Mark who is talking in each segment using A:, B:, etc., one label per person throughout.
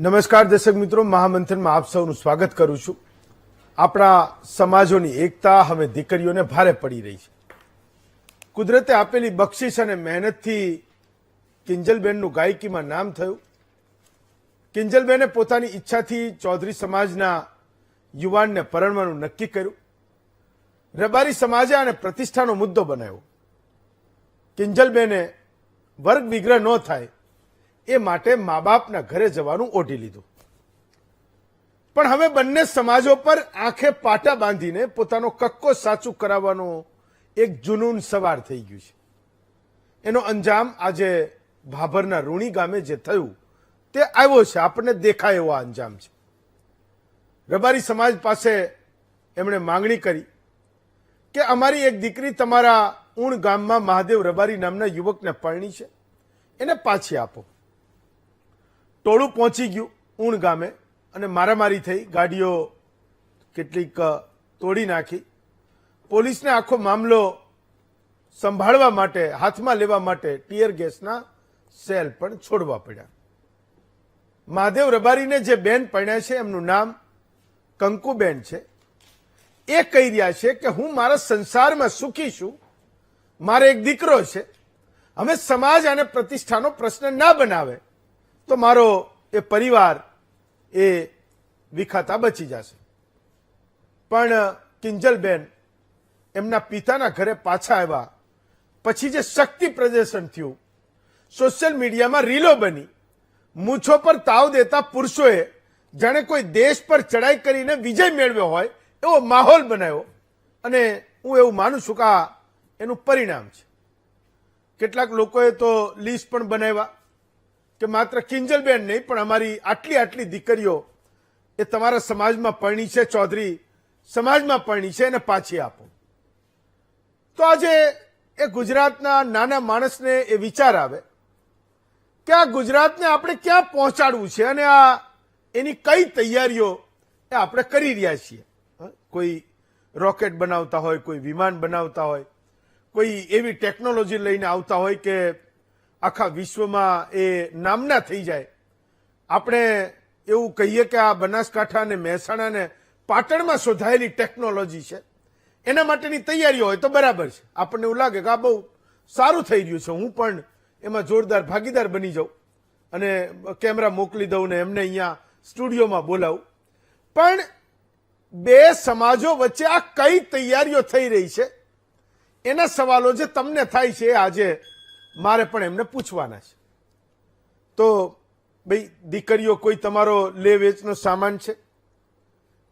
A: નમસ્કાર દર્શક મિત્રો, મહામંથનમાં આપ સૌનું સ્વાગત કરું છું. આપણા સમાજોની એકતા હવે દીકરીઓને ભારે પડી રહી છે. કુદરતે આપેલી બક્ષિસ અને મહેનતથી કિંજલબેનનું ગાયકીમાં નામ થયું. કિંજલબેને પોતાની ઈચ્છાથી ચૌધરી સમાજના યુવાનને પરણવાનું નક્કી કર્યું. રબારી સમાજે આને પ્રતિષ્ઠાનો મુદ્દો બનાવ્યો. કિંજલબેને વર્ગ વિગ્રહ ન થાય એ માટે મા બાપના ઘરે જવાનું ઓઢી લીધું. પણ હવે બંને સમાજો પર આંખે પાટા બાંધીને પોતાનો કક્કો સાચું કરાવવાનો એક જુનૂન સવાર થઈ ગયું છે. એનો અંજામ આજે ભાભરના રૂણી ગામે જે થયું તે આવ્યો છે. આપણને દેખાય એવો અંજામ છે. રબારી સમાજ પાસે એમણે માંગણી કરી કે અમારી એક દીકરી તમારા ઊણ ગામમાં મહાદેવ રબારી નામના યુવકને પરણી છે, એને પાછી આપો. ટોળું પહોંચી ગયું ઊણ ગામે અને મારામારી થઈ. ગાડીઓ કેટલીક તોડી નાખી. પોલીસને આખો મામલો સંભાળવા માટે, હાથમાં લેવા માટે ટીયર ગેસના સેલ પણ છોડવા પડ્યા. મહાદેવ રબારીને જે બેન પરણ્યા છે એમનું નામ કંકુબેન છે. એ કહી રહ્યા છે કે હું મારા સંસારમાં સુખી છું, મારે એક દીકરો છે. હવે સમાજ અને પ્રતિષ્ઠાનો પ્રશ્ન ના બનાવે તો મારો એ પરિવાર એ વિખાતા બચી જશે. પણ કિંજલબેન એમના પિતાના ઘરે પાછા આવ્યા પછી જે શક્તિ પ્રદર્શન થયું, સોશિયલ મીડિયામાં રીલો બની, મૂછો પર તાવ દેતા પુરુષોએ જાણે કોઈ દેશ પર ચડાઈ કરીને વિજય મેળવ્યો હોય એવો માહોલ બનાવ્યો. અને હું એવું માનું છું કે આ એનું પરિણામ છે. કેટલાક લોકોએ તો લિસ્ટ પણ બનાવ્યા કે માત્ર કિંજલબેન નહીં પણ અમારી આટલી આટલી દીકરીઓ એ તમારા સમાજમાં પરણી છે, ચૌધરી સમાજમાં પરણી છે, એને પાછી આપો. તો આજે એ ગુજરાતના નાના માણસને એ વિચાર આવે કે આ ગુજરાતને આપણે ક્યાં પહોંચાડવું છે અને આ એની કઈ તૈયારીઓ એ આપણે કરી રહ્યા છીએ. કોઈ રોકેટ બનાવતા હોય, કોઈ વિમાન બનાવતા હોય, કોઈ એવી ટેકનોલોજી લઈને આવતા હોય કે આખા વિશ્વમાં એ નામના થઈ જાય. આપણે એવું કહીએ કે આ બનાસકાંઠા અને મહેસાણા અને પાટણમાં શોધાયેલી ટેકનોલોજી છે, એના માટેની તૈયારીઓ હોય તો બરાબર છે. આપણને એવું લાગે કે આ બહુ સારું થઈ રહ્યું છે, હું પણ એમાં જોરદાર ભાગીદાર બની જાઉં અને કેમેરા મોકલી દઉં ને એમને અહીંયા સ્ટુડિયોમાં બોલાવું. પણ બે સમાજો વચ્ચે આ કઈ તૈયારીઓ થઈ રહી છે એના સવાલો જે તમને થાય છે આજે મારે પણ એમને પૂછવાના છે. તો ભાઈ દીકરીઓ કોઈ તમારો લે વેચનો સામાન છે,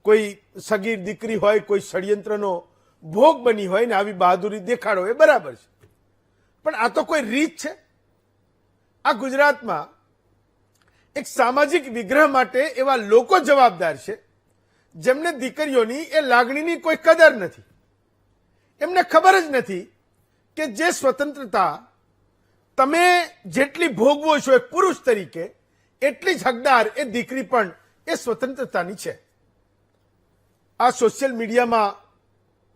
A: કોઈ સગીર દીકરી હોય, કોઈ ષડયંત્રનો ભોગ બની હોય ને આવી બહાદુરી દેખાડો એ બરાબર છે. પણ આ તો કોઈ રીત છે? આ ગુજરાતમાં એક સામાજિક વિગ્રહ માટે એવા લોકો જવાબદાર છે જેમને દીકરીઓની એ લાગણીની કોઈ કદર નથી. એમને ખબર જ નથી કે જે સ્વતંત્રતા તમે જેટલી ભોગવો છો એક પુરુષ તરીકે એટલી જ હકદાર એ દીકરી પણ એ સ્વતંત્રતાની છે. આ સોશિયલ મીડિયામાં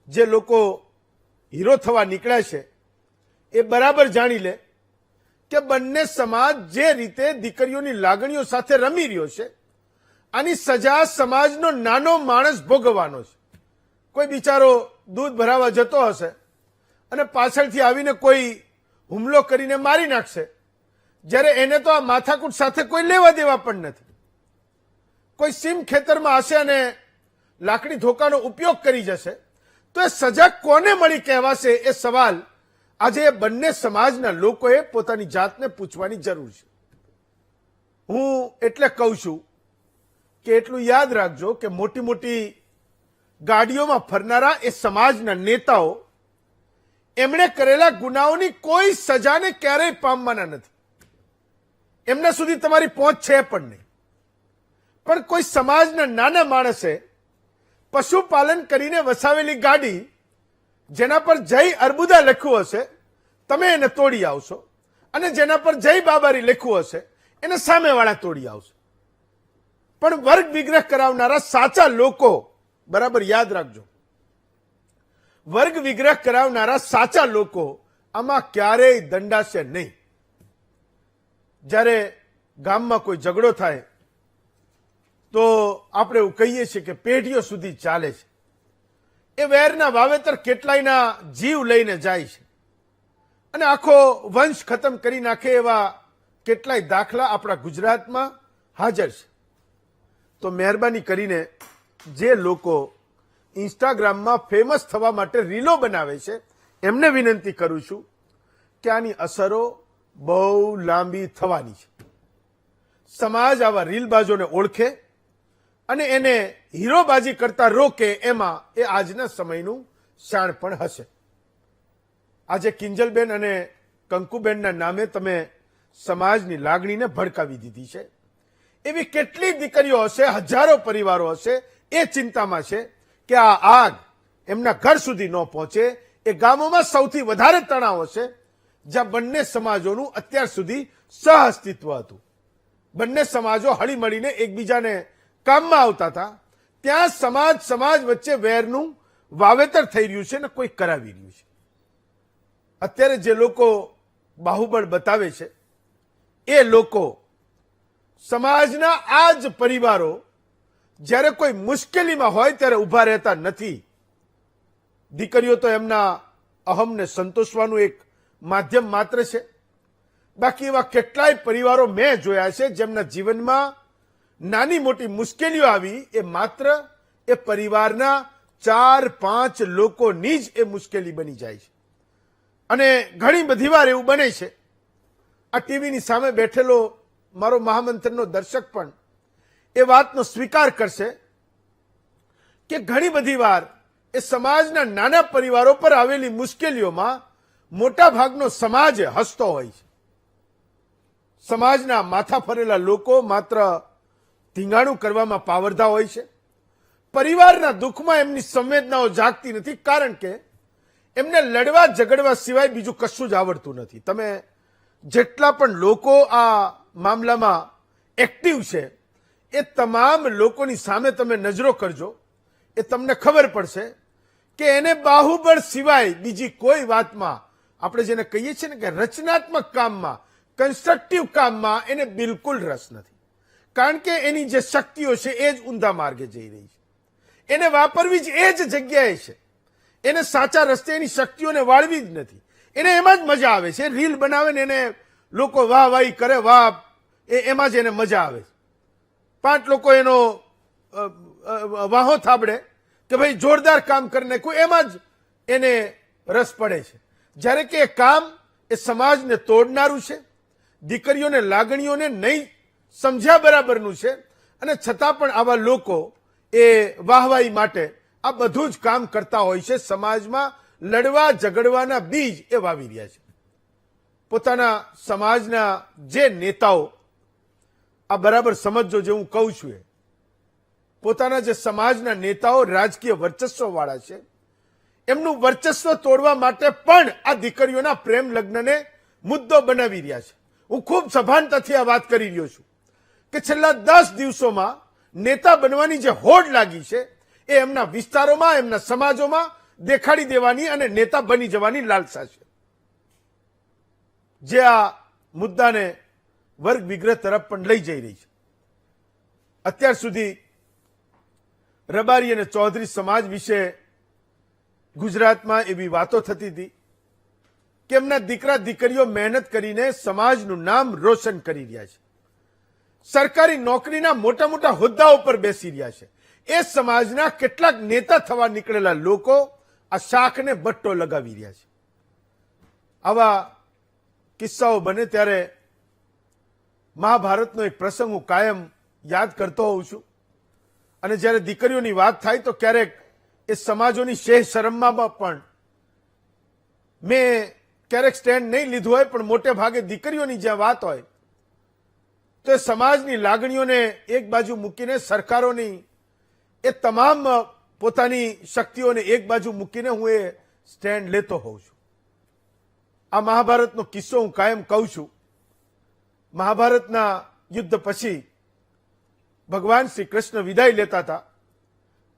A: જે લોકો હીરો થવા નીકળ્યા છે એ બરાબર જાણી લે કે બંને સમાજ જે રીતે દીકરીઓની લાગણીઓ સાથે રમી રહ્યો છે આની સજા સમાજનો નાનો માણસ ભોગવવાનો છે. કોઈ બિચારો દૂધ ભરાવા જતો હશે અને પાછળથી આવીને કોઈ હુમલો કરીને મારી નાખશે, જ્યારે એને તો આ માથાકૂટ સાથે કોઈ લેવા દેવા પણ નથી. કોઈ સીમ ખેતરમાં હશે અને લાકડી ધોકાનો ઉપયોગ કરી જશે તો એ સજા કોને મળી કહેવાશે? એ સવાલ આજે બંને સમાજના લોકોએ પોતાની જાતને પૂછવાની જરૂર છે. હું એટલે કહું છું કે એટલું યાદ રાખજો કે મોટી મોટી ગાડીઓમાં ફરનારા એ સમાજના નેતાઓ એમણે કરેલા ગુનાઓની કોઈ સજાને ક્યારેય પામવાના નથી. એમના સુધી તમારી પહોંચ છે પણ નહીં. પણ કોઈ સમાજના નાના માણસે પશુપાલન કરીને વસાવેલી ગાડી જેના પર જય અર્બુદા લખ્યું હશે તમે એને તોડી આવશો, અને જેના પર જય બાબારી લખ્યું હશે એને સામેવાળા તોડી આવશે. પણ વર્ગ વિગ્રહ કરાવનારા સાચા લોકો, બરાબર યાદ રાખજો, વર્ગ વિગ્રહ કરાવનારા સાચા લોકો આમાં ક્યારેય દંડાશે નહીં. જ્યારે ગામમાં કોઈ ઝઘડો થાય તો આપણે એવું કહીએ છીએ કે પેઢીઓ સુધી ચાલે છે. એ વેરના વાવેતર કેટલાયના જીવ લઈને જાય છે અને આખો વંશ ખતમ કરી નાખે એવા કેટલાય દાખલા આપણા ગુજરાતમાં હાજર છે. તો મહેરબાની કરીને જે લોકો ઇન્સ્ટાગ્રામમાં ફેમસ થવા માટે રીલો બનાવે છે એમને વિનંતી કરું છું કે આની અસરો બહુ લાંબી થવાની છે. સમાજ આવા રીલબાજોને ઓળખે અને એને હીરોબાજી કરતા રોકે એમાં એ આજના સમયનું શાણપણ હશે. આજે કિંજલબેન અને કંકુબેનના નામે તમે સમાજની લાગણીને ભડકાવી દીધી છે. એવી કેટલી દીકરીઓ હશે, હજારો પરિવારો હશે, એ ચિંતામાં છે કે આ આગ એમના ઘર સુધી ન પહોંચે. એ ગામોમાં સૌથી વધારે તણાવ હશે જ્યાં બંને સમાજોનું અત્યાર સુધી સહઅસ્તિત્વ હતું. બંને સમાજો હળીમળીને એકબીજાને કામમાં આવતા હતા. ત્યાં સમાજ વચ્ચે વેરનું વાવેતર થઈ રહ્યું છે ને કોઈ કરાવી રહ્યું છે. અત્યારે જે લોકો બાહુબળ બતાવે છે એ લોકો સમાજના આ જ પરિવારો જ્યારે કોઈ મુશ્કેલીમાં હોય ત્યારે ઊભા રહેતા નથી. દીકરીઓ તો એમના અહમને સંતોષવાનું એક માધ્યમ માત્ર છે. બાકી એવા કેટલાય પરિવારો મેં જોયા છે જેમના જીવનમાં નાની મોટી મુશ્કેલીઓ આવી એ માત્ર એ પરિવારના 4-5 લોકોની જ એ મુશ્કેલી બની જાય છે. અને ઘણી બધી વાર એવું બને છે, આ ટીવીની સામે બેઠેલો મારો મહામંથનનો દર્શક પણ એ વાતનો સ્વીકાર કરશે કે ઘણી બધી વાર એ સમાજના નાના પરિવારો પર આવેલી મુશ્કેલીઓમાં મોટા ભાગનો સમાજ હસતો હોય છે. સમાજના માથા ફરેલા લોકો માત્ર ધીંગાણું કરવામાં પાવરધા હોય છે. પરિવારના દુઃખમાં એમની સંવેદનાઓ જાગતી નથી, કારણ કે એમને લડવા ઝઘડવા સિવાય બીજું કશું જ આવડતું નથી. તમે જેટલા પણ લોકો આ મામલામાં એક્ટિવ છે એ તમામ લોકોની સામે તમે નજરો કરજો, એ તમને ખબર પડશે કે એને બાહુબળ સિવાય બીજી કોઈ વાતમાં, આપણે જેને કહીએ છીએ ને કે રચનાત્મક કામમાં, કન્સ્ટ્રક્ટિવ કામમાં એને બિલકુલ રસ નથી. કારણ કે એની જે શક્તિઓ છે એ જ ઊંધા માર્ગે જઈ રહી છે. એને વાપરવી જ એ જ જગ્યાએ છે. એને સાચા રસ્તે એની શક્તિઓને વાળવી જ નથી. એને એમાં જ મજા આવે છે. રીલ બનાવે ને એને લોકો વાહ વાહી કરે, વાહ, એમાં જ એને મજા આવે છે. 5 લોકો એનો વાહો થાબડે કે ભાઈ જોરદાર કામ કરી નાખ્યું, એમાં જ એને રસ પડે છે. જ્યારે કે એ કામ એ સમાજને તોડનારું છે, દીકરીઓને લાગણીઓને નહીં સમજ્યા બરાબરનું છે. અને છતાં પણ આવા લોકો એ વાહવાહી માટે આ બધું જ કામ કરતા હોય છે. સમાજમાં લડવા ઝઘડવાના બીજ એ વાવી રહ્યા છે. પોતાના સમાજના જે નેતાઓ, આ બરાબર સમજો જે હું કહું છું, એ પોતાના જે સમાજના નેતાઓ રાજકીય વર્ચસ્વ વાળા છે, એમનું વર્ચસ્વ તોડવા માટે પણ આ દીકરીઓના પ્રેમ લગ્નને મુદ્દો બનાવી રહ્યા છે. હું ખૂબ સભાનતાથી આ વાત કરી રહ્યો છું કે છેલ્લા 10 દિવસોમાં નેતા બનવાની જે હોડ લાગી છે એ એમના વિસ્તારોમાં, એમના સમાજોમાં દેખાડી દેવાની અને નેતા બની જવાની લાલસા છે, જે આ મુદ્દાને વર્ગ વિગ્રહ તરફ પણ લઈ જઈ રહી છે. અત્યાર સુધી રબારી અને ચૌધરી સમાજ વિશે ગુજરાતમાં એવી વાતો થતી હતી કે એમના દીકરા દીકરીઓ મહેનત કરીને સમાજનું નામ રોશન કરી રહ્યા છે. સરકારી નોકરીના મોટા મોટા હોદ્દાઓ પર બેસી રહ્યા છે. એ સમાજના કેટલાક નેતા થવા નીકળેલા લોકો આ શાખને બટ્ટો લગાવી રહ્યા છે. આવા કિસ્સાઓ બને ત્યારે મહાભારતનો એક પ્રસંગ હું કાયમ યાદ કરતો હોઉં છું. અને જ્યારે દીકરીઓની વાત થાય તો ક્યારેક એ સમાજોની શેહ શરમમાં પણ મેં ક્યારેક સ્ટેન્ડ નહીં લીધું હોય, પણ મોટે ભાગે દીકરીઓની જ્યાં વાત હોય તો એ સમાજની લાગણીઓને એક બાજુ મૂકીને, સરકારોની એ તમામ પોતાની શક્તિઓને એક બાજુ મૂકીને હું એ સ્ટેન્ડ લેતો હોઉં છું. આ મહાભારતનો કિસ્સો હું કાયમ કહું છું. મહાભારતના યુદ્ધ પછી ભગવાન શ્રી કૃષ્ણ વિદાય લેતા હતા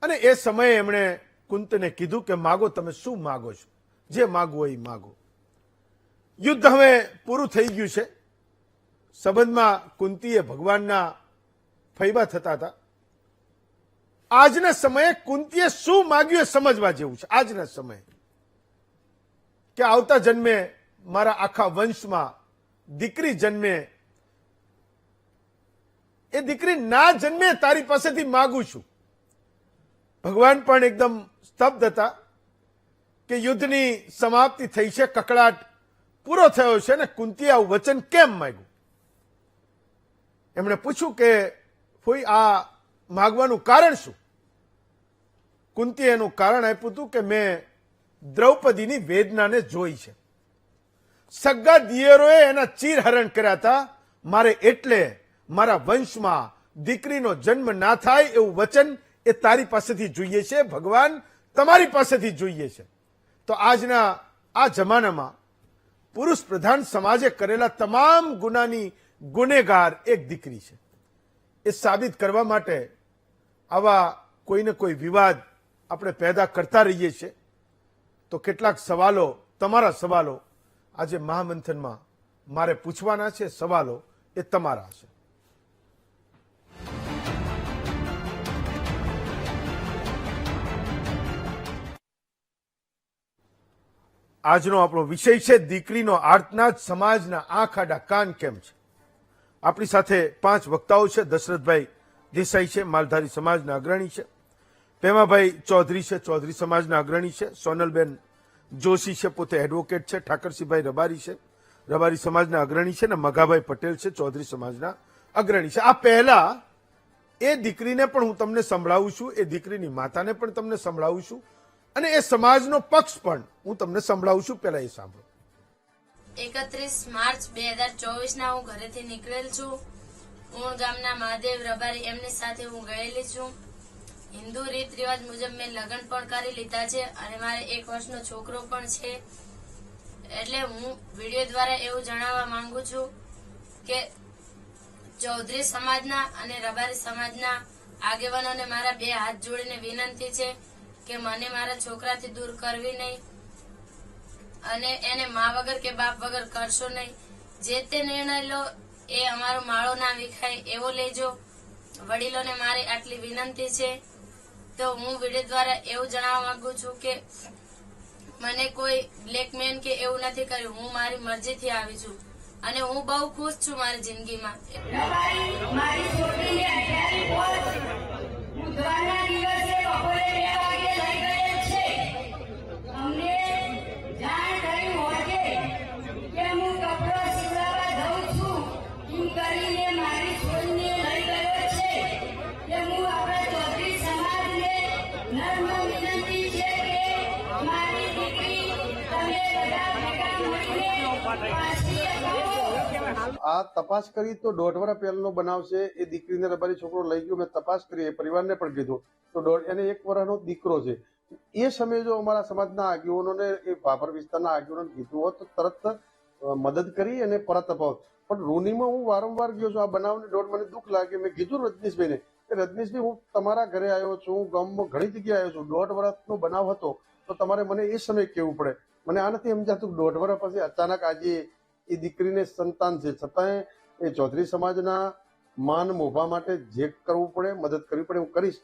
A: અને એ સમયે એમણે કુંતને કીધું કે માગો, તમે શું માગો છો, જે માગવું હોય એ માગો. યુદ્ધ હવે પૂરું થઈ ગયું છે. સંબંધમાં કુંતીએ ભગવાનના ફૈબા થતા હતા. આજના સમયે કુંતીએ શું માગ્યું એ સમજવા જેવું છે. આજના સમયે કે આવતા જન્મે મારા આખા વંશમાં દીકરી જન્મે, એ દીકરી ના જન્મે તારી પાસેથી માગું છું. ભગવાન પણ એકદમ સ્તબ્ધ હતા કે યુદ્ધની સમાપ્તિ થઈ છે, કકળાટ પૂરો થયો છે ને કુંતીએ આવું વચન કેમ માંગ્યું. એમણે પૂછ્યું કે ફોઈ આ માગવાનું કારણ શું? કુંતીએ એનું કારણ આપ્યું હતું કે મેં દ્રૌપદીની વેદનાને જોઈ છે. સગા દિયરોએ એના ચીરહરણ કર્યા હતા. મારે એટલે મારા વંશમાં દીકરીનો જન્મ ના થાય એવું વચન એ તારી પાસેથી જોઈએ છે ભગવાન, તમારી પાસેથી જોઈએ છે. તો આજના આ જમાનામાં પુરુષ પ્રધાન સમાજે કરેલા તમામ ગુનાની ગુનેગાર એક દીકરી છે. એ સાબિત કરવા માટે આવા કોઈને કોઈ વિવાદ આપણે પેદા કરતા રહીએ છીએ. તો કેટલાક સવાલો, તમારા સવાલો આજે મહામંથનમાં મારે પૂછવાના છે. સવાલો એ તમારા છે. આજનો આપણો વિષય છે દીકરીનો આર્તનાદ, સમાજના આંખ આડા કાન કેમ છે. આપણી સાથે 5 વક્તાઓ છે. દશરથભાઈ દેસાઈ છે, માલધારી સમાજના અગ્રણી છે. પેમાભાઈ ચૌધરી છે, ચૌધરી સમાજના અગ્રણી છે. સોનલબેન જોશી છે, પોતે એડવોકેટ છે. ઠાકરસિંહભાઈ રબારી છે, રબારી સમાજના અગ્રણી છે. ને મઘાભાઈ પટેલ છે, ચૌધરી સમાજના અગ્રણી છે. આ પહેલા એ દીકરીને પણ હું તમને સંભળાવું છું, એ દીકરીની માતાને પણ તમને સંભળાવું છું, અને એ સમાજનો પક્ષ પણ હું તમને સંભળાવું છું. પહેલા એ સાંભળો.
B: 31 માર્ચ 2024 ના હું ઘરેથી નીકળેલ છું. ઉણ ગામના મહાદેવ રબારી એમની સાથે હું ગયેલી છું. હિન્દુ રીત રિવાજ મુજબ મેં લગ્ન પણ કરી લીધા છે અને મારે 1 વર્ષનો છોકરો પણ છે. એટલે હું વિડીયો દ્વારા એવું જણાવવા માંગુ છું કે ચૌધરી સમાજના અને રબારી સમાજના આગેવાનોને મારા 2 હાથ જોડીને વિનંતી છે કે મને મારા છોકરાથી દૂર કરવી નહીં અને એને મા વગર કે બાપ વગર કરશો નહીં. જે તે નિર્ણય લો એ અમારો માળો ના વિખાય એવો લેજો. વડીલોને મારી આટલી વિનંતી છે. તો હું વિડીયો દ્વારા એવું જણાવવા માંગુ છું કે મને કોઈ બ્લેકમેન કે એવું નથી કર્યું. હું મારી મરજીથી આવી છું અને હું બહુ ખુશ છું મારી જિંદગીમાં.
C: આ તપાસ કરી તો 1.5 વર્ષ પહેલાનો બનાવ છે. એ દીકરીને રબારી છોકરો લઈ ગયો. મેં તપાસ કરી, એ પરિવારને પણ કીધું તો એને 1 વર્ષનો દીકરો છે. એ સમયે જો અમારા સમાજના આગેવાનોને, એ ભાભર વિસ્તારના આગેવાનોને કીધું હોત તો તરત મદદ કરી અને પરત અપાવત. પણ રૂનીમાં હું વારંવાર ગયો છું. આ બનાવને મને દુઃખ લાગે. મેં કીધું રજનીશભાઈને કે રજનીશભાઈ હું તમારા ઘરે આવ્યો છું, ગામમાં ઘણી જગ્યાએ આવ્યો છું. 1.5 વર્ષનો બનાવ હતો તો તમારે મને એ સમયે કહેવું પડે. મને આ નથી સમજાતું. 1.5 વર્ષ પછી અચાનક આજે એ દીકરીને સંતાન છે, છતાંય એ ચૌધરી સમાજના માન મોભા માટે જે કરવું પડે, મદદ કરવી પડે, હું કરીશ.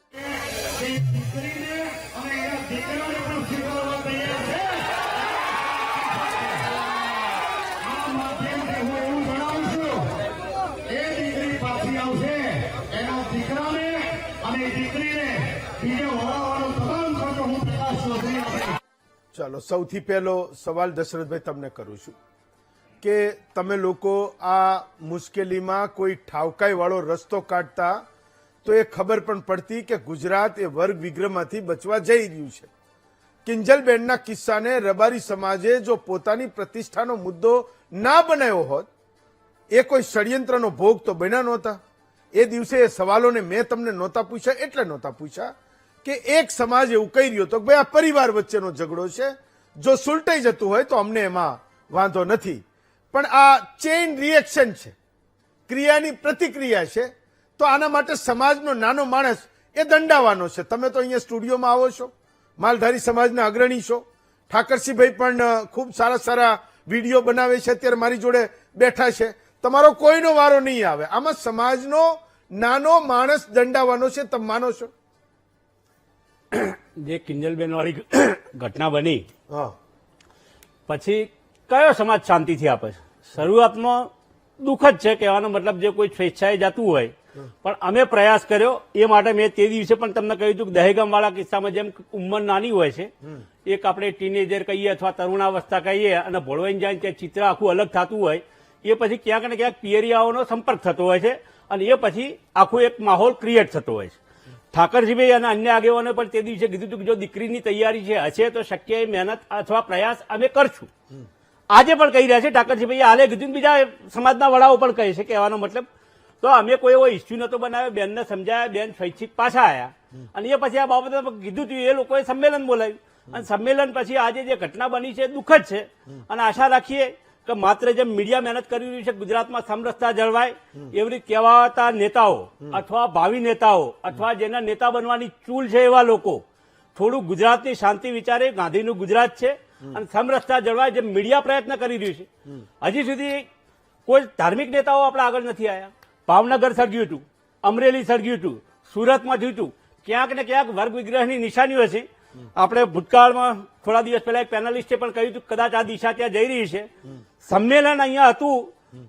A: ચાલો, સૌથી પહેલો સવાલ દશરથભાઈ તમને કરું છું કે તમે લોકો આ મુશ્કેલીમાં કોઈ ઠાવકાઈ વાળો રસ્તો કાઢતા તો એ ખબર પણ પડતી કે ગુજરાત એ વર્ગ વિગ્રહમાંથી બચવા જઈ રહ્યું છે. કિંજલબેનના કિસ્સાને રબારી સમાજે જો પોતાની પ્રતિષ્ઠાનો મુદ્દો ના બનાવ્યો હોત, એ કોઈ ષડયંત્રનો ભોગ તો બન્યા નહોતા. એ દિવસે એ સવાલોને મેં તમને નહોતા પૂછ્યા, એટલે નહોતા પૂછ્યા કે એક સમાજ એવું કહી રહ્યો હતો કે ભાઈ આ પરિવાર વચ્ચેનો ઝઘડો છે, જો સુલટાઈ જતું હોય તો અમને એમાં વાંધો નથી. પણ આ ચેઇન રિએક્શન છે, ક્રિયાની પ્રતિક્રિયા છે. તો આના માટે સમાજનો નાનો માણસ એ દંડાવાનો છે. તમે તો અહીંયા સ્ટુડિયોમાં આવો છો, માલધારી સમાજના અગ્રણી છો. ઠાકરસિંહભાઈ પણ ખૂબ સારા સારા વિડીયો બનાવે છે, અત્યારે મારી જોડે બેઠા છે. તમારો કોઈનો વારો નહીં આવે. આમાં સમાજનો નાનો માણસ દંડાવાનો છે, તમે માનો છો?
D: જે કિંજલબેન વાળી ઘટના બની
A: હા
D: પછી કયો સમાજ શાંતિથી આપે છે? શરૂઆતમાં દુઃખ જ છે, કહેવાનો મતલબ જે કોઈ સ્વેચ્છાએ જતું હોય, પણ અમે પ્રયાસ કર્યો એ માટે મેં તે દિવસે પણ તમને કહ્યું હતું કે દહેગામ વાળા કિસ્સામાં જેમ ઉંમર નાની હોય છે, એક આપણે ટીનેજર કહીએ અથવા તરુણાવસ્થા કહીએ અને ભોળવાઈને જાય ત્યાં ચિત્ર આખું અલગ થતું હોય, એ પછી ક્યાંક ને ક્યાંક પિયરિયાઓનો સંપર્ક થતો હોય છે અને એ પછી આખું એક માહોલ ક્રિએટ થતો હોય છે. ઠાકરજીભાઈ અને અન્ય આગેવાનો પણ તે દિવસે કીધું હતું કે જો દીકરીની તૈયારી છે હશે તો શક્ય એ મહેનત અથવા પ્રયાસ અમે કરશું. આજે પણ કહી રહ્યા છે ઠાકરજીભાઈ, હાલે કીધું, બીજા સમાજના વડાઓ પણ કહે છે. કહેવાનો મતલબ તો અમે કોઈ એવો ઇસ્યુ નતો બનાવ્યો, બેનને સમજાયા, બેન સ્વૈચ્છિક પાછા આવ્યા અને એ પછી આ બાબતે કીધું હતું, એ લોકોએ સંમેલન બોલાવ્યું અને સંમેલન પછી આજે જે ઘટના બની છે દુઃખદ છે અને આશા રાખીએ કે માત્ર જેમ મીડિયા મહેનત કરી રહ્યું છે ગુજરાતમાં સમરસતા જળવાય, એવી રીતે કહેવાતા નેતાઓ અથવા ભાવિ નેતાઓ અથવા જેના નેતા બનવાની ચૂલ છે એવા લોકો થોડું ગુજરાતની શાંતિ વિચારે. ગાંધીનું ગુજરાત છે અને સમરસતા જળવાય જેમ મીડિયા પ્રયત્ન કરી રહ્યું છે. હજી સુધી કોઈ ધાર્મિક નેતાઓ આપણે આગળ નથી આવ્યા. ભાવનગર સર્જ્યું હતું, અમરેલી સર્જ્યું હતું, સુરતમાં થયું હતું. ક્યાંક ને ક્યાંક વર્ગ વિગ્રહની નિશાનીઓ છે. આપણે ભૂતકાળમાં થોડા દિવસ પહેલા એક પેનલિસ્ટે પણ કહ્યું હતું કદાચ આ દિશા ત્યાં જઈ રહી છે. સંમેલન અહીંયા હતું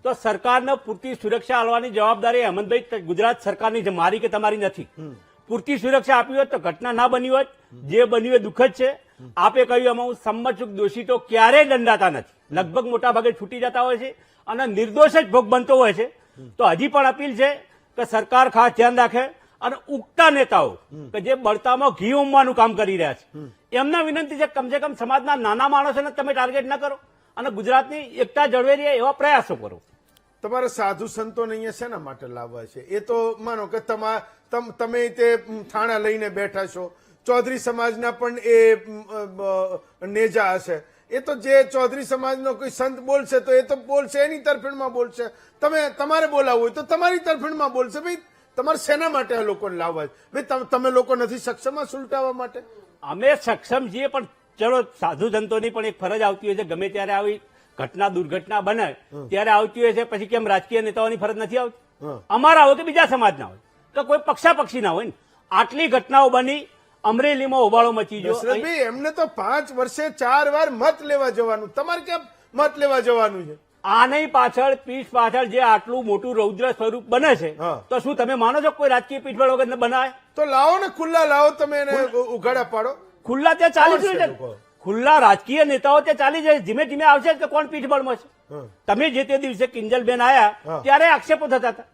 D: તો સરકારને પૂરતી સુરક્ષા આપવાની જવાબદારી હેમંતભાઈ ગુજરાત સરકારની છે, મારી કે તમારી નથી. પૂરતી સુરક્ષા આપી હોત તો ઘટના ના બની હોત. જે બન્યું એ દુઃખદ છે. આપે કહ્યું એમાં હું સંમત છું, દોષી તો ક્યારેય દંડાતા નથી, લગભગ મોટા ભાગે છૂટી જતા હોય છે અને નિર્દોષ જ ભોગ બનતો હોય છે. તો હજી પણ અપીલ છે કે સરકાર ખાસ ધ્યાન રાખે અને ઉગતા નેતાઓ કે જે બળતામાં ઘી ઉમવાનું કામ કરી રહ્યા છે એમના વિનંતી છે કમસે કમ સમાજના નાના માણસોને તમે ટાર્ગેટ ન કરો અને ગુજરાતની એકતા જળવાઈ રહે એવા પ્રયાસો કરો.
A: તમારે સાધુ સંતોને અહીંયા શેના માટે લાવવા છે? એ તો માનો કે તમે તે થાણા લઈને બેઠા છો, ચૌધરી સમાજના પણ એ નેજા હશે. એ તો જે ચૌધરી સમાજનો કોઈ સંત બોલશે તો એ તો બોલશે, એની તરફેણમાં બોલશે. તમારે બોલાવવું હોય તો તમારી તરફેણમાં બોલશે. ભાઈ તમારે શેના માટે આ લોકોને લાવવા છે? ભાઈ તમે લોકો નથી સક્ષમ આ સુલટાવવા માટે?
D: અમે સક્ષમ છીએ, પણ ચલો સાધુ સંતોની પણ એક ફરજ આવતી હોય છે. ગમે ત્યારે આવી ઘટના દુર્ઘટના બને ત્યારે આવતી હોય છે. પછી કેમ રાજકીય નેતાઓની ફરજ નથી આવતી? અમારા હોય કે બીજા સમાજના હોય કે કોઈ પક્ષાપક્ષી ના હોય ને. આટલી ઘટનાઓ બની, અમરેલીમાં હોબાળો મચી ગયો.
A: દશરથભાઈ, એમને તો 5 વર્ષે 4 વાર મત લેવા જવાનું, તમારે કેમ મત લેવા જવાનું છે?
D: આની પાછળ પીઠ પાછળ જે આટલું મોટું રૌદ્ર સ્વરૂપ બને છે તો શું તમે માનો છો કોઈ રાજકીય પીઠબળ વગર બનાવે?
A: તો લાવો ને, ખુલ્લા લાવો, તમે એને ઉઘાડા પાડો.
D: ખુલ્લા ત્યાં ચાલી જ છે. ખુલ્લા રાજકીય નેતાઓ ત્યાં ચાલી જાય, ધીમે ધીમે આવશે કે કોણ પીઠબળમાં છે. તમે જે તે દિવસે કિંજલબેન આયા ત્યારે આક્ષેપો થતા હતા.